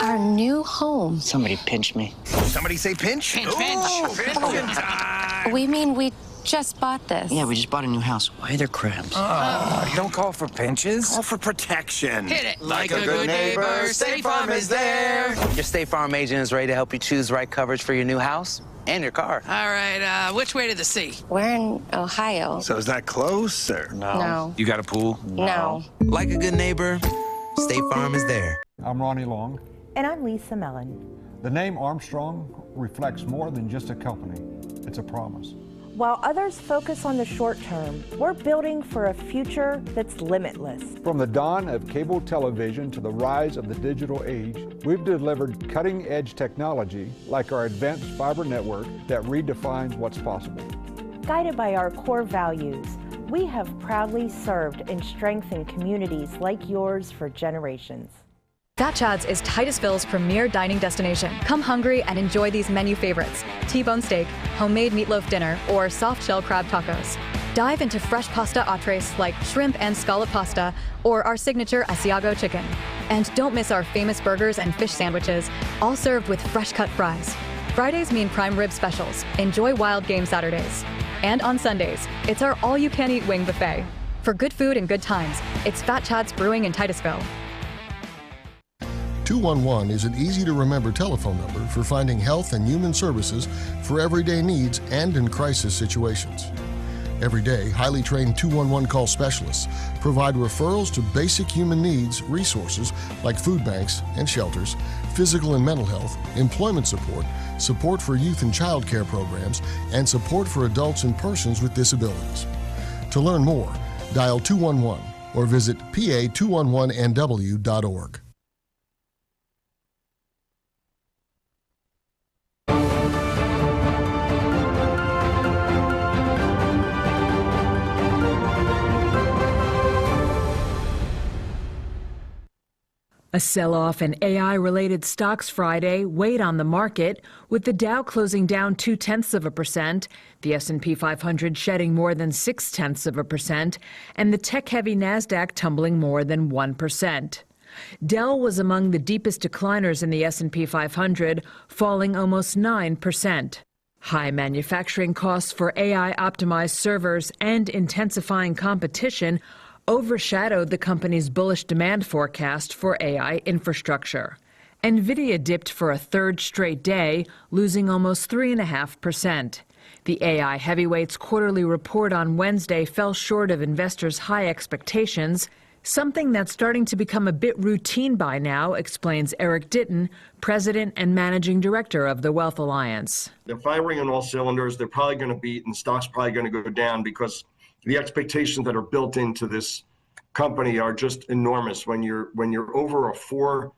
Our new home. Somebody pinch me. Somebody say pinch? Pinch, pinch. We mean we just bought this. Yeah, we just bought a new house. Why are there crabs? Don't call for pinches. Call for protection. Hit it. Like a good neighbor, State Farm is there. Your State Farm agent is ready to help you choose the right coverage for your new house and your car. All right, which way to the sea? We're in Ohio. So is that close or? No. You got a pool? No. Like a good neighbor, State Farm is there. I'm Ronnie Long. And I'm Lisa Mellon. The name Armstrong reflects more than just a company. It's a promise. While others focus on the short term, we're building for a future that's limitless. From the dawn of cable television to the rise of the digital age, we've delivered cutting-edge technology like our advanced fiber network that redefines what's possible. Guided by our core values, we have proudly served and strengthened communities like yours for generations. Fat Chad's is Titusville's premier dining destination. Come hungry and enjoy these menu favorites: T-bone steak, homemade meatloaf dinner, or soft shell crab tacos. Dive into fresh pasta entrees like shrimp and scallop pasta or our signature Asiago chicken. And don't miss our famous burgers and fish sandwiches, all served with fresh cut fries. Fridays mean prime rib specials. Enjoy wild game Saturdays. And on Sundays, it's our all-you-can-eat wing buffet. For good food and good times, it's Fat Chad's Brewing in Titusville. 211 is an easy-to-remember telephone number for finding health and human services for everyday needs and in crisis situations. Every day, highly trained 211 call specialists provide referrals to basic human needs resources like food banks and shelters, physical and mental health, employment support, support for youth and child care programs, and support for adults and persons with disabilities. To learn more, dial 211 or visit pa211nw.org. A sell-off in AI-related stocks Friday weighed on the market, with the Dow closing down 0.2%, the S&P 500 shedding more than 0.6%, and the tech-heavy Nasdaq tumbling more than 1%. Dell was among the deepest decliners in the S&P 500, falling almost 9%. High manufacturing costs for AI-optimized servers and intensifying competition overshadowed the company's bullish demand forecast for AI infrastructure. NVIDIA dipped for a third straight day, losing almost 3.5%. The AI heavyweight's quarterly report on Wednesday fell short of investors' high expectations, something that's starting to become a bit routine by now, explains Eric Ditton, president and managing director of the Wealth Alliance. They're firing on all cylinders. They're probably going to beat, and stock's probably going to go down because the expectations that are built into this company are just enormous. When you're over a $4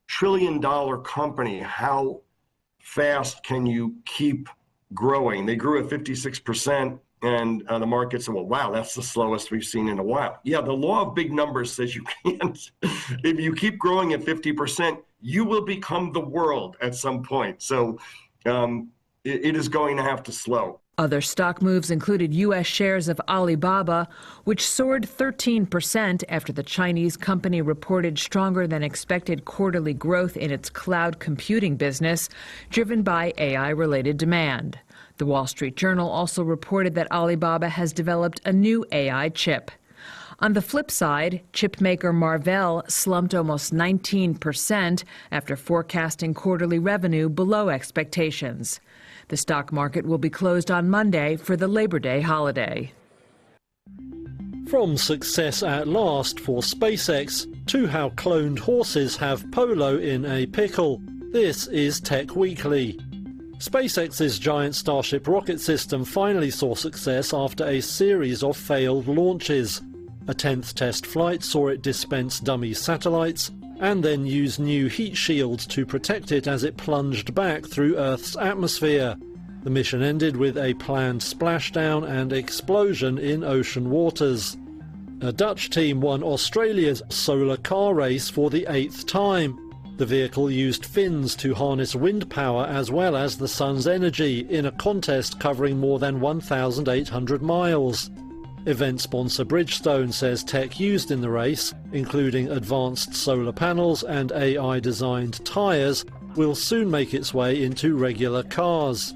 trillion company, how fast can you keep growing? They grew at 56%, and the market said, well, wow, that's the slowest we've seen in a while. Yeah, the law of big numbers says you can't. If you keep growing at 50%, you will become the world at some point. So it is going to have to slow. Other stock moves included U.S. shares of Alibaba, which soared 13% after the Chinese company reported stronger than expected quarterly growth in its cloud computing business, driven by AI-related demand. The Wall Street Journal also reported that Alibaba has developed a new AI chip. On the flip side, chipmaker Marvell slumped almost 19% after forecasting quarterly revenue below expectations. The stock market will be closed on Monday for the Labor Day holiday. From success at last for SpaceX to how cloned horses have polo in a pickle, this is Tech Weekly. SpaceX's giant Starship rocket system finally saw success after a series of failed launches. A 10th test flight saw it dispense dummy satellites and then use new heat shields to protect it as it plunged back through Earth's atmosphere. The mission ended with a planned splashdown and explosion in ocean waters. A Dutch team won Australia's solar car race for the 8th time. The vehicle used fins to harness wind power as well as the sun's energy in a contest covering more than 1,800 miles. Event sponsor Bridgestone says tech used in the race, including advanced solar panels and AI-designed tyres, will soon make its way into regular cars.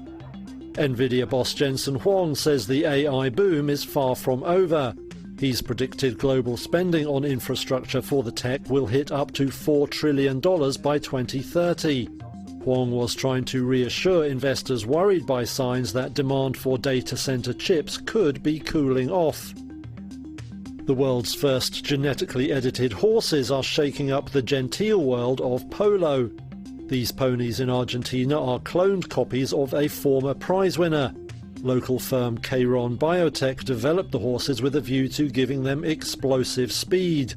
Nvidia boss Jensen Huang says the AI boom is far from over. He's predicted global spending on infrastructure for the tech will hit up to $4 trillion by 2030. Huang was trying to reassure investors worried by signs that demand for data center chips could be cooling off. The world's first genetically edited horses are shaking up the genteel world of polo. These ponies in Argentina are cloned copies of a former prize winner. Local firm Keiron Biotech developed the horses with a view to giving them explosive speed.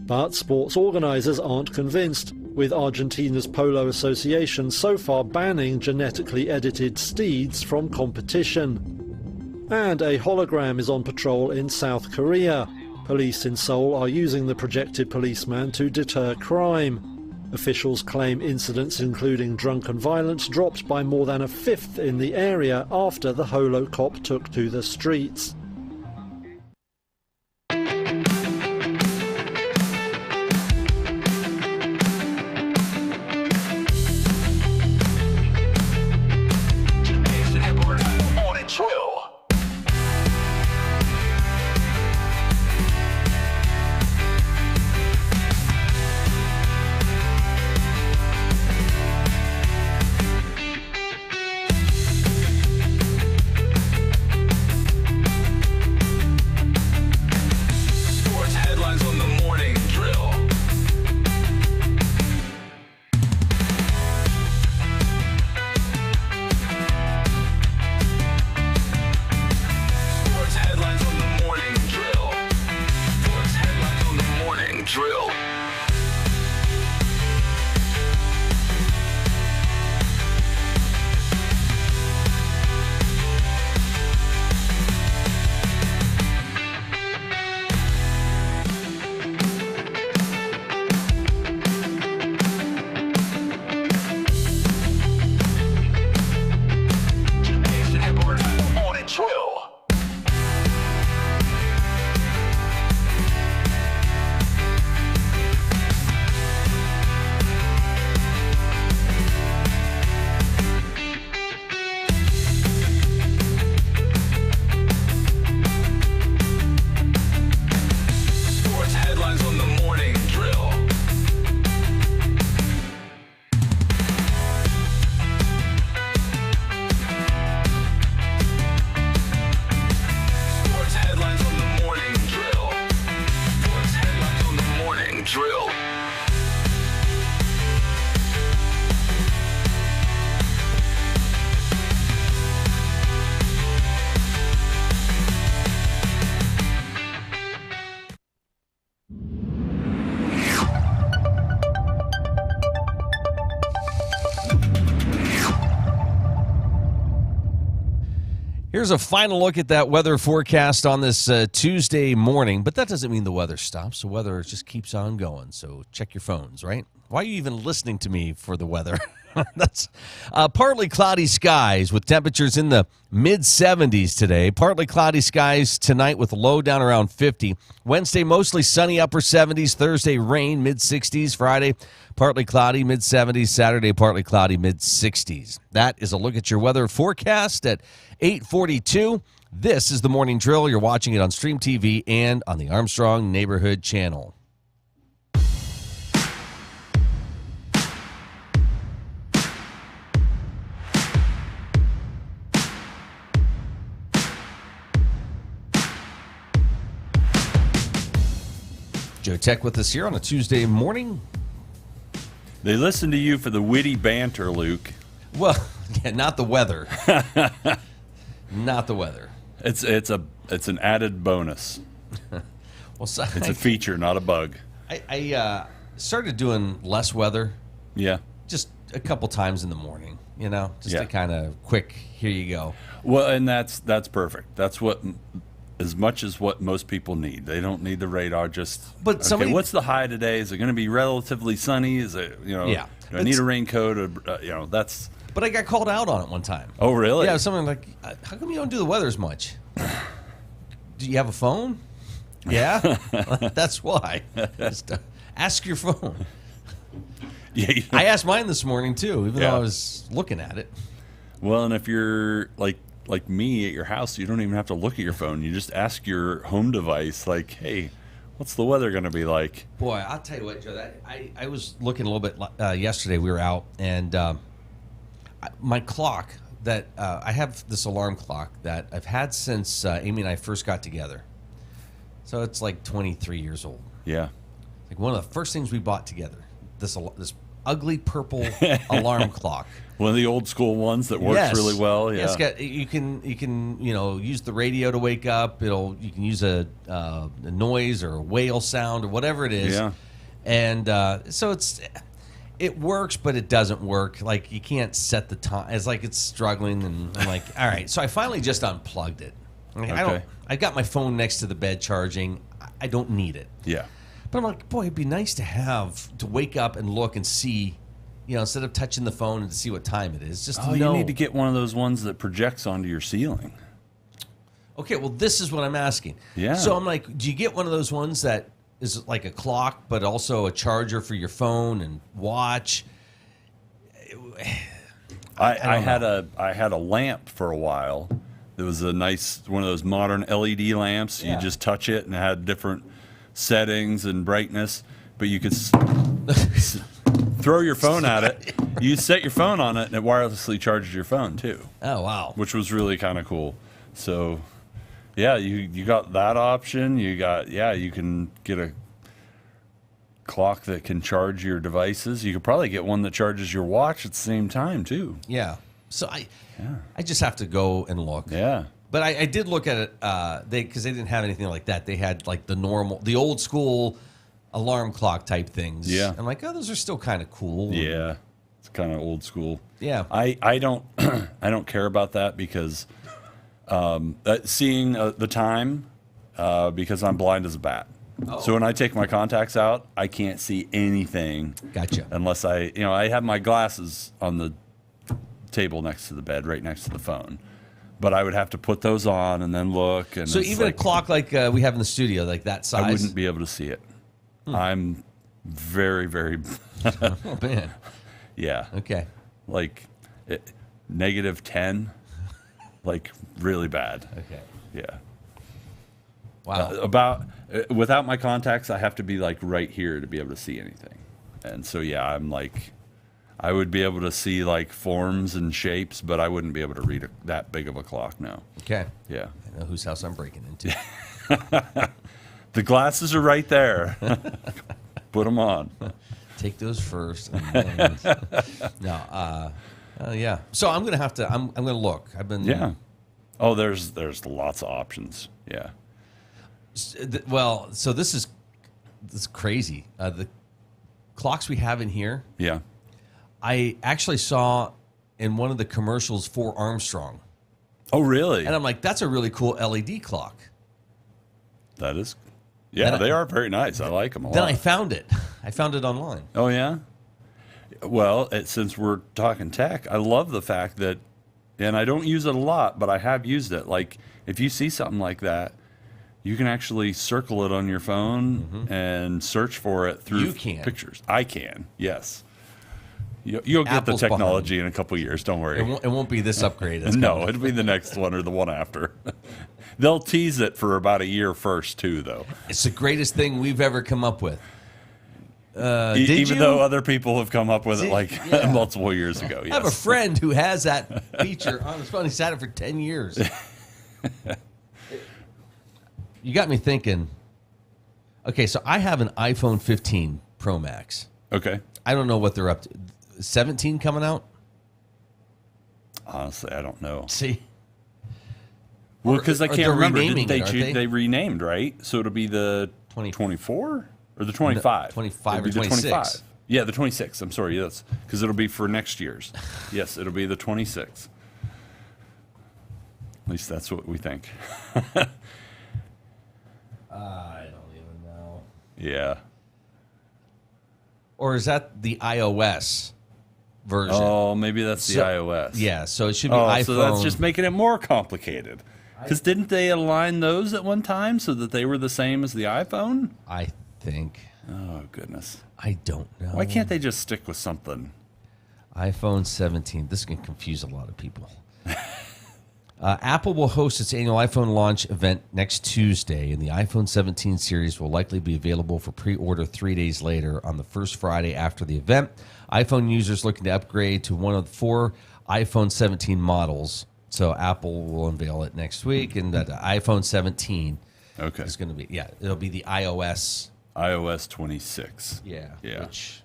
But sports organisers aren't convinced, with Argentina's Polo Association so far banning genetically edited steeds from competition. And a hologram is on patrol in South Korea. Police in Seoul are using the projected policeman to deter crime. Officials claim incidents including drunken violence dropped by more than a fifth in the area after the holocop took to the streets. Here's a final look at that weather forecast on this Tuesday morning, but that doesn't mean the weather stops. The weather just keeps on going, so check your phones, right? Why are you even listening to me for the weather? That's partly cloudy skies with temperatures in the mid-70s today. Partly cloudy skies tonight with a low down around 50. Wednesday, mostly sunny, upper 70s. Thursday, rain, mid-60s. Friday, partly cloudy, mid-70s. Saturday, partly cloudy, mid-60s. That is a look at your weather forecast at 8:42. This is the Morning Drill. You're watching it on Stream TV and on the Armstrong Neighborhood Channel. Joe Tech with us here on a Tuesday morning. They listen to you for the witty banter, Luke. Well, yeah, not the weather. Not the weather. It's an added bonus. Well, so it's a feature, not a bug. I started doing less weather. Yeah. Just a couple times in the morning, you know, just to kind of quick, here you go. Well, and that's perfect. That's what, as much as what most people need. They don't need the radar. Just, but somebody, what's the high today? Is it going to be relatively sunny? Is it, do I need a raincoat? Or, that's. But I got called out on it one time. Oh, really? Yeah, someone like, how come you don't do the weather as much? Do you have a phone? Yeah, that's why. Just, ask your phone. Yeah, I asked mine this morning too, even though I was looking at it. Well, and if you're like me at your house, you don't even have to look at your phone. You just ask your home device, like, "Hey, what's the weather going to be like?" Boy, I'll tell you what, Joe. I was looking a little bit yesterday. We were out, and my clock that I have this alarm clock that I've had since Amy and I first got together. So it's like 23 years old. Yeah. Like one of the first things we bought together. This ugly purple alarm clock. One of the old school ones that works really well. Yeah. Yes, you can use the radio to wake up. You can use a noise or a whale sound or whatever it is. Yeah. And so it works, but it doesn't work. Like you can't set the time. It's like it's struggling, and I'm like, all right. So I finally just unplugged it. Like, I got my phone next to the bed charging. I don't need it. Yeah. But I'm like, boy, it'd be nice to wake up and look and see, instead of touching the phone and to see what time it is. Just you need to get one of those ones that projects onto your ceiling. Okay, well, this is what I'm asking. Yeah. So I'm like, do you get one of those ones that is like a clock, but also a charger for your phone and watch? I had a lamp for a while. It was a nice one of those modern LED lamps. Yeah. You just touch it and it had different settings and brightness, but you could throw your phone at it. You set your phone on it and it wirelessly charges your phone too. Oh wow! Which was really kind of cool. So, yeah, you got that option. You can get a clock that can charge your devices. You could probably get one that charges your watch at the same time too. Yeah. So I just have to go and look. Yeah. But I did look at it because they didn't have anything like that. They had like the old school alarm clock type things. Yeah. I'm like, oh, those are still kind of cool. Yeah. It's kind of old school. Yeah. I don't I don't care about that because seeing the time because I'm blind as a bat. Oh. So when I take my contacts out, I can't see anything. Gotcha. Unless I have my glasses on the table next to the bed, right next to the phone. But I would have to put those on and then look. And so even a clock like we have in the studio, like that size, I wouldn't be able to see it. I'm very, very. Oh man. Yeah. Okay. Like -10, like really bad. Okay. Yeah. Wow. Without my contacts, I have to be like right here to be able to see anything. And so I'm like, I would be able to see like forms and shapes, but I wouldn't be able to read that big of a clock now. Okay. Yeah. I know whose house I'm breaking into. The glasses are right there. Put them on. Take those first. Yeah. So I'm gonna have to. I'm gonna look. I've been. Yeah. Oh, there's lots of options. Yeah. Well, so this is crazy. The clocks we have in here. Yeah. I actually saw in one of the commercials for Armstrong. Oh, really? And I'm like, that's a really cool LED clock. That is. Yeah, they are very nice. I like them a lot. Then I found it. I found it online. Oh, yeah? Well, since we're talking tech, I love the fact that, and I don't use it a lot, but I have used it. Like, if you see something like that, you can actually circle it on your phone and search for it through pictures. I can, yes. You'll get Apple's the technology in a couple years. Don't worry. It won't be this upgrade. No, it'll be the next one or the one after. They'll tease it for about a year first, too, though. It's the greatest thing we've ever come up with. Even though other people have come up with it like multiple years ago. Yes. I have a friend who has that feature on his phone. He's had it for 10 years. You got me thinking. Okay, so I have an iPhone 15 Pro Max. Okay. I don't know what they're up to. 17 coming out? Honestly, I don't know. See? Well, because I can't remember. Didn't they? They renamed, right? So it'll be the 24 or the 25? 25 or 26. 25. Yeah, the 26. I'm sorry. Yes, because it'll be for next year's. Yes, it'll be the 26. At least that's what we think. I don't even know. Yeah. Or is that the iOS version? Oh, maybe that's the iOS. Yeah, so it should be iPhone. So that's just making it more complicated. Because didn't they align those at one time so that they were the same as the iPhone? I think. Oh, goodness. I don't know. Why can't they just stick with something? iPhone 17. This can confuse a lot of people. Apple will host its annual iPhone launch event next Tuesday, and the iPhone 17 series will likely be available for pre-order 3 days later on the first Friday after the event. iPhone users looking to upgrade to one of the 4 iPhone 17 models. So Apple will unveil it next week, and that iPhone 17 is going to be, it'll be the iOS 26. Yeah. Which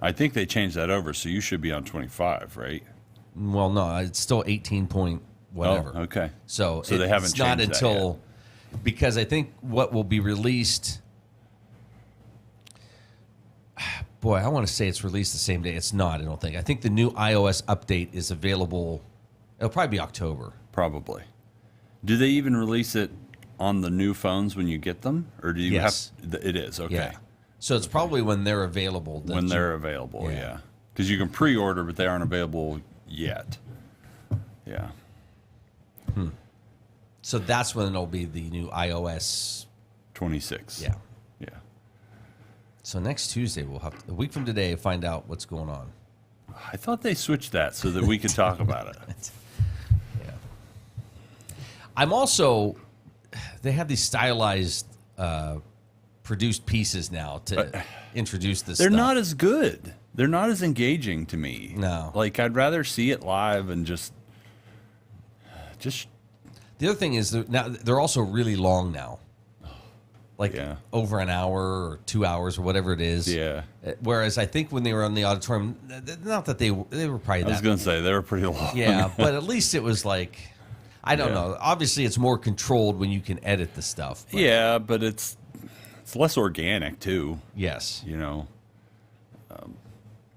I think they changed that over, so you should be on 25, right? Well, no, it's still 18 point whatever. Oh, okay. So they haven't it's not changed that until because I think what will be released. Boy, I want to say it's released the same day. It's not. I don't think. I think the new iOS update is available. It'll probably be October. Probably. Do they even release it on the new phones when you get them, or do you Yes. have? It is okay. Yeah. So it's probably when they're available. When they're available, yeah. Because you can pre-order, but they aren't available yet. Yeah. So that's when it'll be the new iOS 26. Yeah. Yeah. So next Tuesday, we'll have a week from today find out what's going on. I thought they switched that so that we could talk about it. Yeah. I'm also. They have these stylized, produced pieces now to introduce this. They're stuff. not as good. They're not as engaging to me. No. Like, I'd rather see it live and just. The other thing is they're also really long now. Like over an hour or 2 hours or whatever it is. Yeah. Whereas I think when they were on the auditorium, not that they were probably that. I was going to say, they were pretty long. Yeah, but at least it was like, I don't know. Obviously, it's more controlled when you can edit the stuff. But. Yeah, but it's less organic, too. Yes. You know?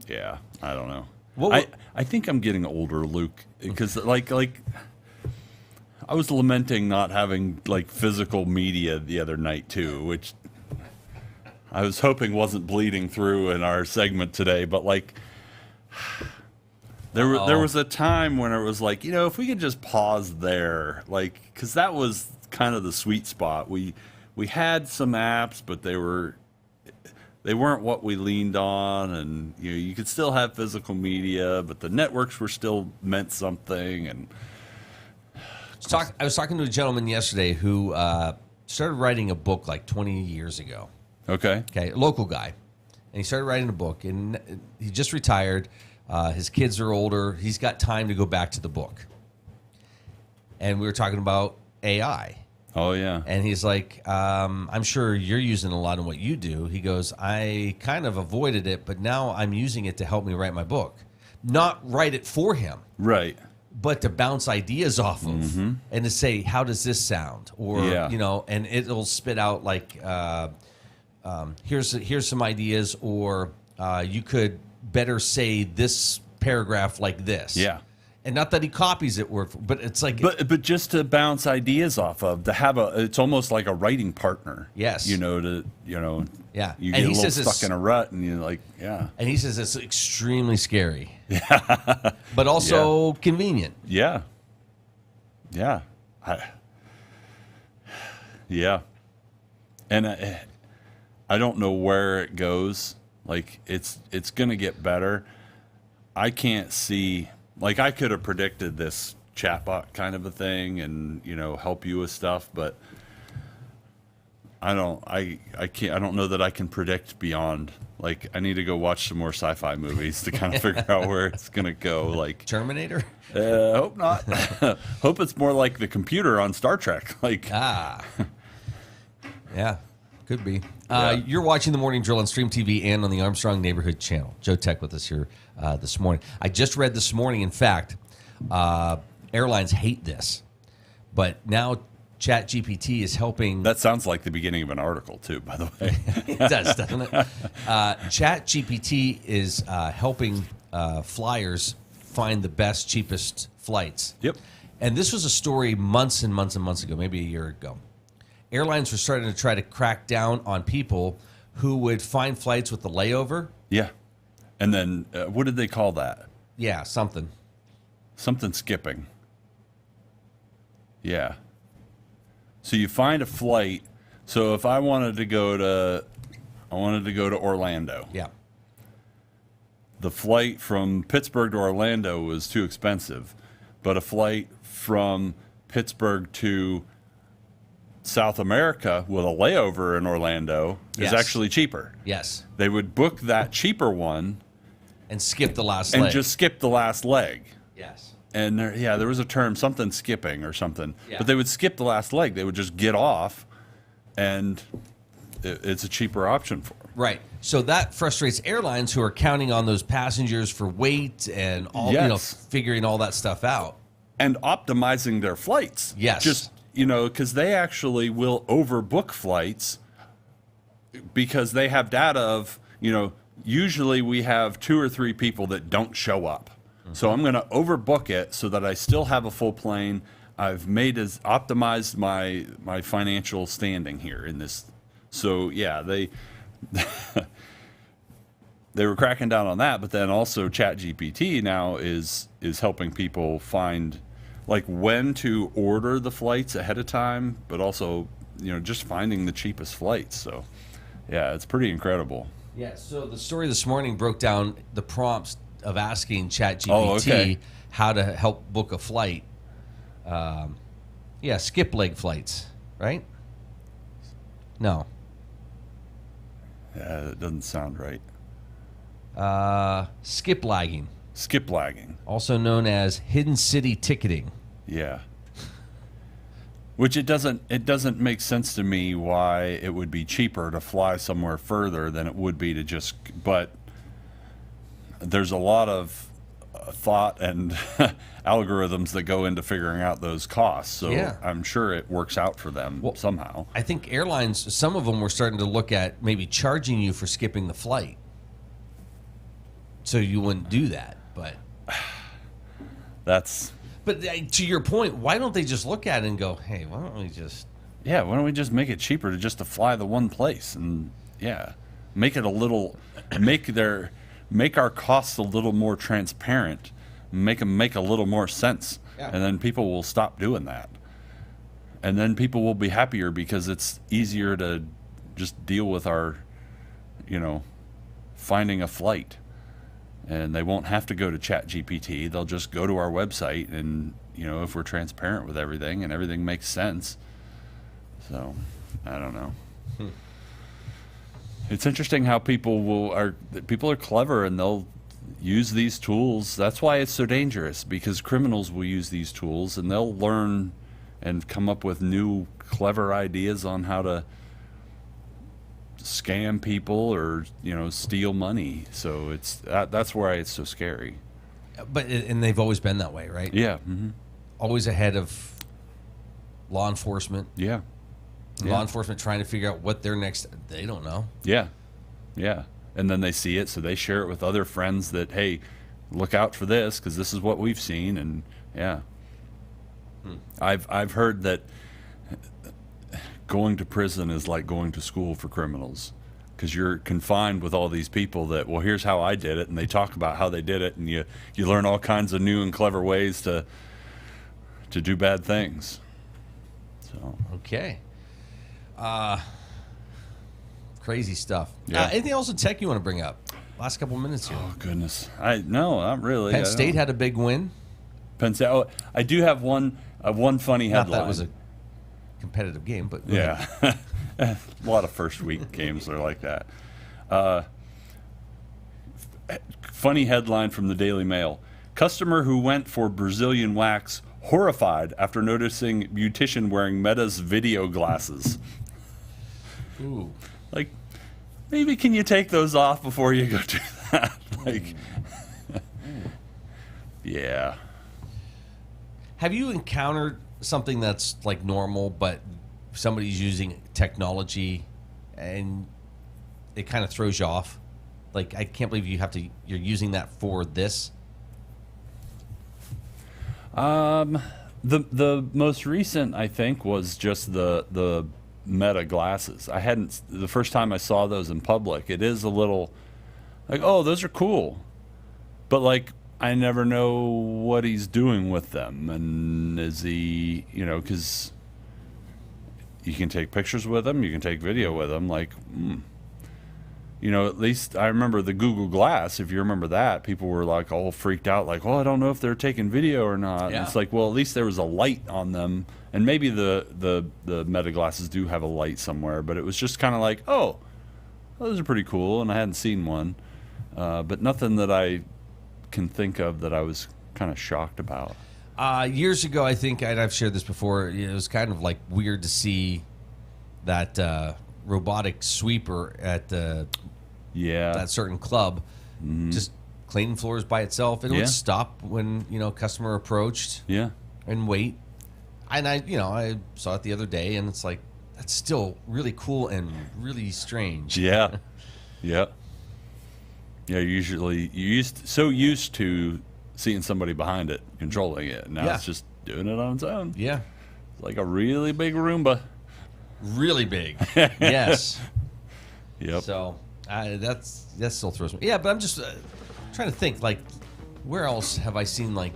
Yeah, I don't know. What I think I'm getting older, Luke, because like I was lamenting not having like physical media the other night too, which I was hoping wasn't bleeding through in our segment today, but like there was a time when it was like, you know, if we could just pause there, like, because that was kind of the sweet spot. We had some apps, but they weren't what we leaned on, and you know, you could still have physical media, but the networks were still meant something. And I was talking to a gentleman yesterday who started writing a book like 20 years ago. Okay, a local guy, and he started writing a book, and he just retired. His kids are older. He's got time to go back to the book. And we were talking about AI. Oh, yeah. And he's like, I'm sure you're using a lot in what you do. He goes, I kind of avoided it, but now I'm using it to help me write my book. Not write it for him. Right. But to bounce ideas off of and to say, how does this sound? Or, you know, and it'll spit out like, here's some ideas, or you could better say this paragraph like this. Yeah. And not that he copies it word for, but it's like, but just to bounce ideas off of, to have it's almost like a writing partner. Yes. You know, yeah. You and get he a little says stuck in a rut, and you're like, yeah. And he says it's extremely scary. Yeah. But also convenient. Yeah. Yeah. Yeah. And I don't know where it goes. Like, it's going to get better. I can't see, like, I could have predicted this chatbot kind of a thing and, you know, help you with stuff, but I don't know that I can predict beyond. Like, I need to go watch some more sci-fi movies to kind of figure out where it's going to go. Like Terminator? Hope not. Hope it's more like the computer on Star Trek. Like, yeah, could be. You're watching The Morning Drill on Stream TV and on the Armstrong Neighborhood Channel. Joe Tech with us here this morning. I just read this morning, in fact, airlines hate this, but now ChatGPT is helping. That sounds like the beginning of an article, too, by the way. It does, doesn't it? ChatGPT is helping flyers find the best, cheapest flights. Yep. And this was a story months and months and months ago, maybe a year ago. Airlines were starting to try to crack down on people who would find flights with the layover. Yeah. And then what did they call that? Yeah, something. Something skipping. Yeah. So you find a flight. So if I wanted to go to Orlando. Yeah. The flight from Pittsburgh to Orlando was too expensive, but a flight from Pittsburgh to South America with a layover in Orlando is actually cheaper. Yes. They would book that cheaper one and skip the last and leg. just skip the last leg. Yes. And there was a term, something skipping or something. Yeah. But they would skip the last leg. They would just get off, and it's a cheaper option for them. Right. So that frustrates airlines who are counting on those passengers for weight and all, figuring all that stuff out. And optimizing their flights. Yes. Just, because they actually will overbook flights because they have data of, usually we have 2 or 3 people that don't show up. Mm-hmm. So I'm going to overbook it so that I still have a full plane. I've optimized my financial standing here in this. So, they they were cracking down on that, but then also ChatGPT now is helping people find when to order the flights ahead of time, but also just finding the cheapest flights. So it's pretty incredible. Yeah. So the story this morning broke down the prompts of asking ChatGPT how to help book a flight. Skip leg flights, right? No. Yeah, that doesn't sound right. Skip lagging. Skip lagging. Also known as hidden city ticketing. Yeah. Which it doesn't make sense to me why it would be cheaper to fly somewhere further than it would be to but there's a lot of thought and algorithms that go into figuring out those costs. So I'm sure it works out for them somehow. I think airlines, some of them were starting to look at maybe charging you for skipping the flight. So you wouldn't do that, but But to your point, why don't they just look at it and go, "Hey, why don't we just why don't we just make it cheaper to fly the one place and make it make our costs a little more transparent, make them make a little more sense." And then people will stop doing that. And then people will be happier because it's easier to just deal with our finding a flight. And they won't have to go to ChatGPT. They'll just go to our website, and if we're transparent with everything and everything makes sense. So, I don't know. It's interesting how people are clever and they'll use these tools. That's why it's so dangerous, because criminals will use these tools and they'll learn and come up with new clever ideas on how to scam people or steal money. So that's why it's so scary. But they've always been that way, right? Yeah. Mm-hmm. Always ahead of law enforcement. Yeah. Law enforcement trying to figure out what their next. They don't know. Yeah. And then they see it, so they share it with other friends that, hey, look out for this because this is what we've seen. And I've heard that going to prison is like going to school for criminals, because you're confined with all these people that, well, here's how I did it, and they talk about how they did it, and you learn all kinds of new and clever ways to do bad things. So crazy stuff. Yeah. Anything else in tech you want to bring up? Last couple minutes here. Oh goodness, no, not really. Penn State had a big win. Penn State. Oh, I do have one funny headline. Not that it was a competitive game, but a lot of first week games are like that. Funny headline from the Daily Mail: customer who went for Brazilian wax horrified after noticing beautician wearing Meta's video glasses. Ooh. Maybe can you take those off before you go do that? Yeah. Have you encountered something that's normal, but somebody's using technology and it kind of throws you off? I can't believe you're using that for this. The most recent, I think, was just the Meta glasses. The first time I saw those in public, it is a little oh, those are cool. But I never know what he's doing with them. And is he, because you can take pictures with them, you can take video with them. Like, at least I remember the Google Glass. If you remember that, people were like all freaked out, like, "Oh, I don't know if they're taking video or not." Yeah. And it's like, well, at least there was a light on them, and maybe the Meta glasses do have a light somewhere. But it was just kind of like, oh, those are pretty cool, and I hadn't seen one, but nothing that I can think of that I was kind of shocked about. Years ago, I think, and I've shared this before, it was kind of like weird to see that robotic sweeper at that certain club, just cleaning floors by itself. It would stop when customer approached, and wait. And I saw it the other day, and it's like, that's still really cool and really strange. Yeah, yeah. You're used to seeing somebody behind it controlling it. Now it's just doing it on its own. Yeah, it's like a really big Roomba. Really big. Yes. Yep. So that still throws me. Yeah, but I'm just trying to think, like, where else have I seen like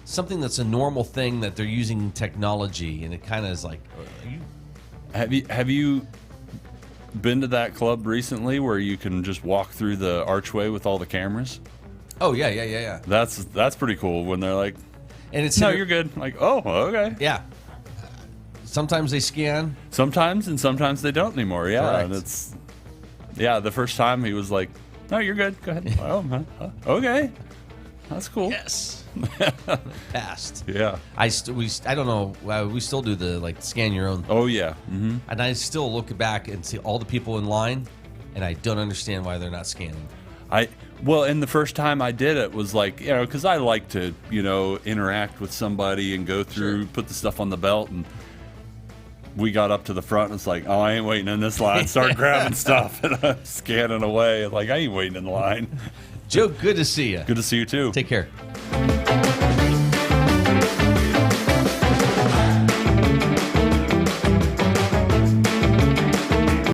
something that's a normal thing that they're using technology, and it kind of is like, have you been to that club recently where you can just walk through the archway with all the cameras? Oh yeah. That's pretty cool when they're like, and it's you're good. Like, oh, okay. Yeah. Sometimes they scan. Sometimes, and sometimes they don't anymore. Yeah, Correct. And it's the first time he was like, no, you're good. Go ahead. Oh, okay, that's cool. Yes. Passed. Yeah. I don't know. We still do the like scan your own. Oh yeah. Mm-hmm. And I still look back and see all the people in line, and I don't understand why they're not scanning. And the first time I did it was like, because I like to, interact with somebody and go through, put the stuff on the belt, and we got up to the front, and it's like, oh, I ain't waiting in this line. Start grabbing stuff, and I'm scanning away. Like, I ain't waiting in the line. Joe, good to see you. Good to see you too. Take care.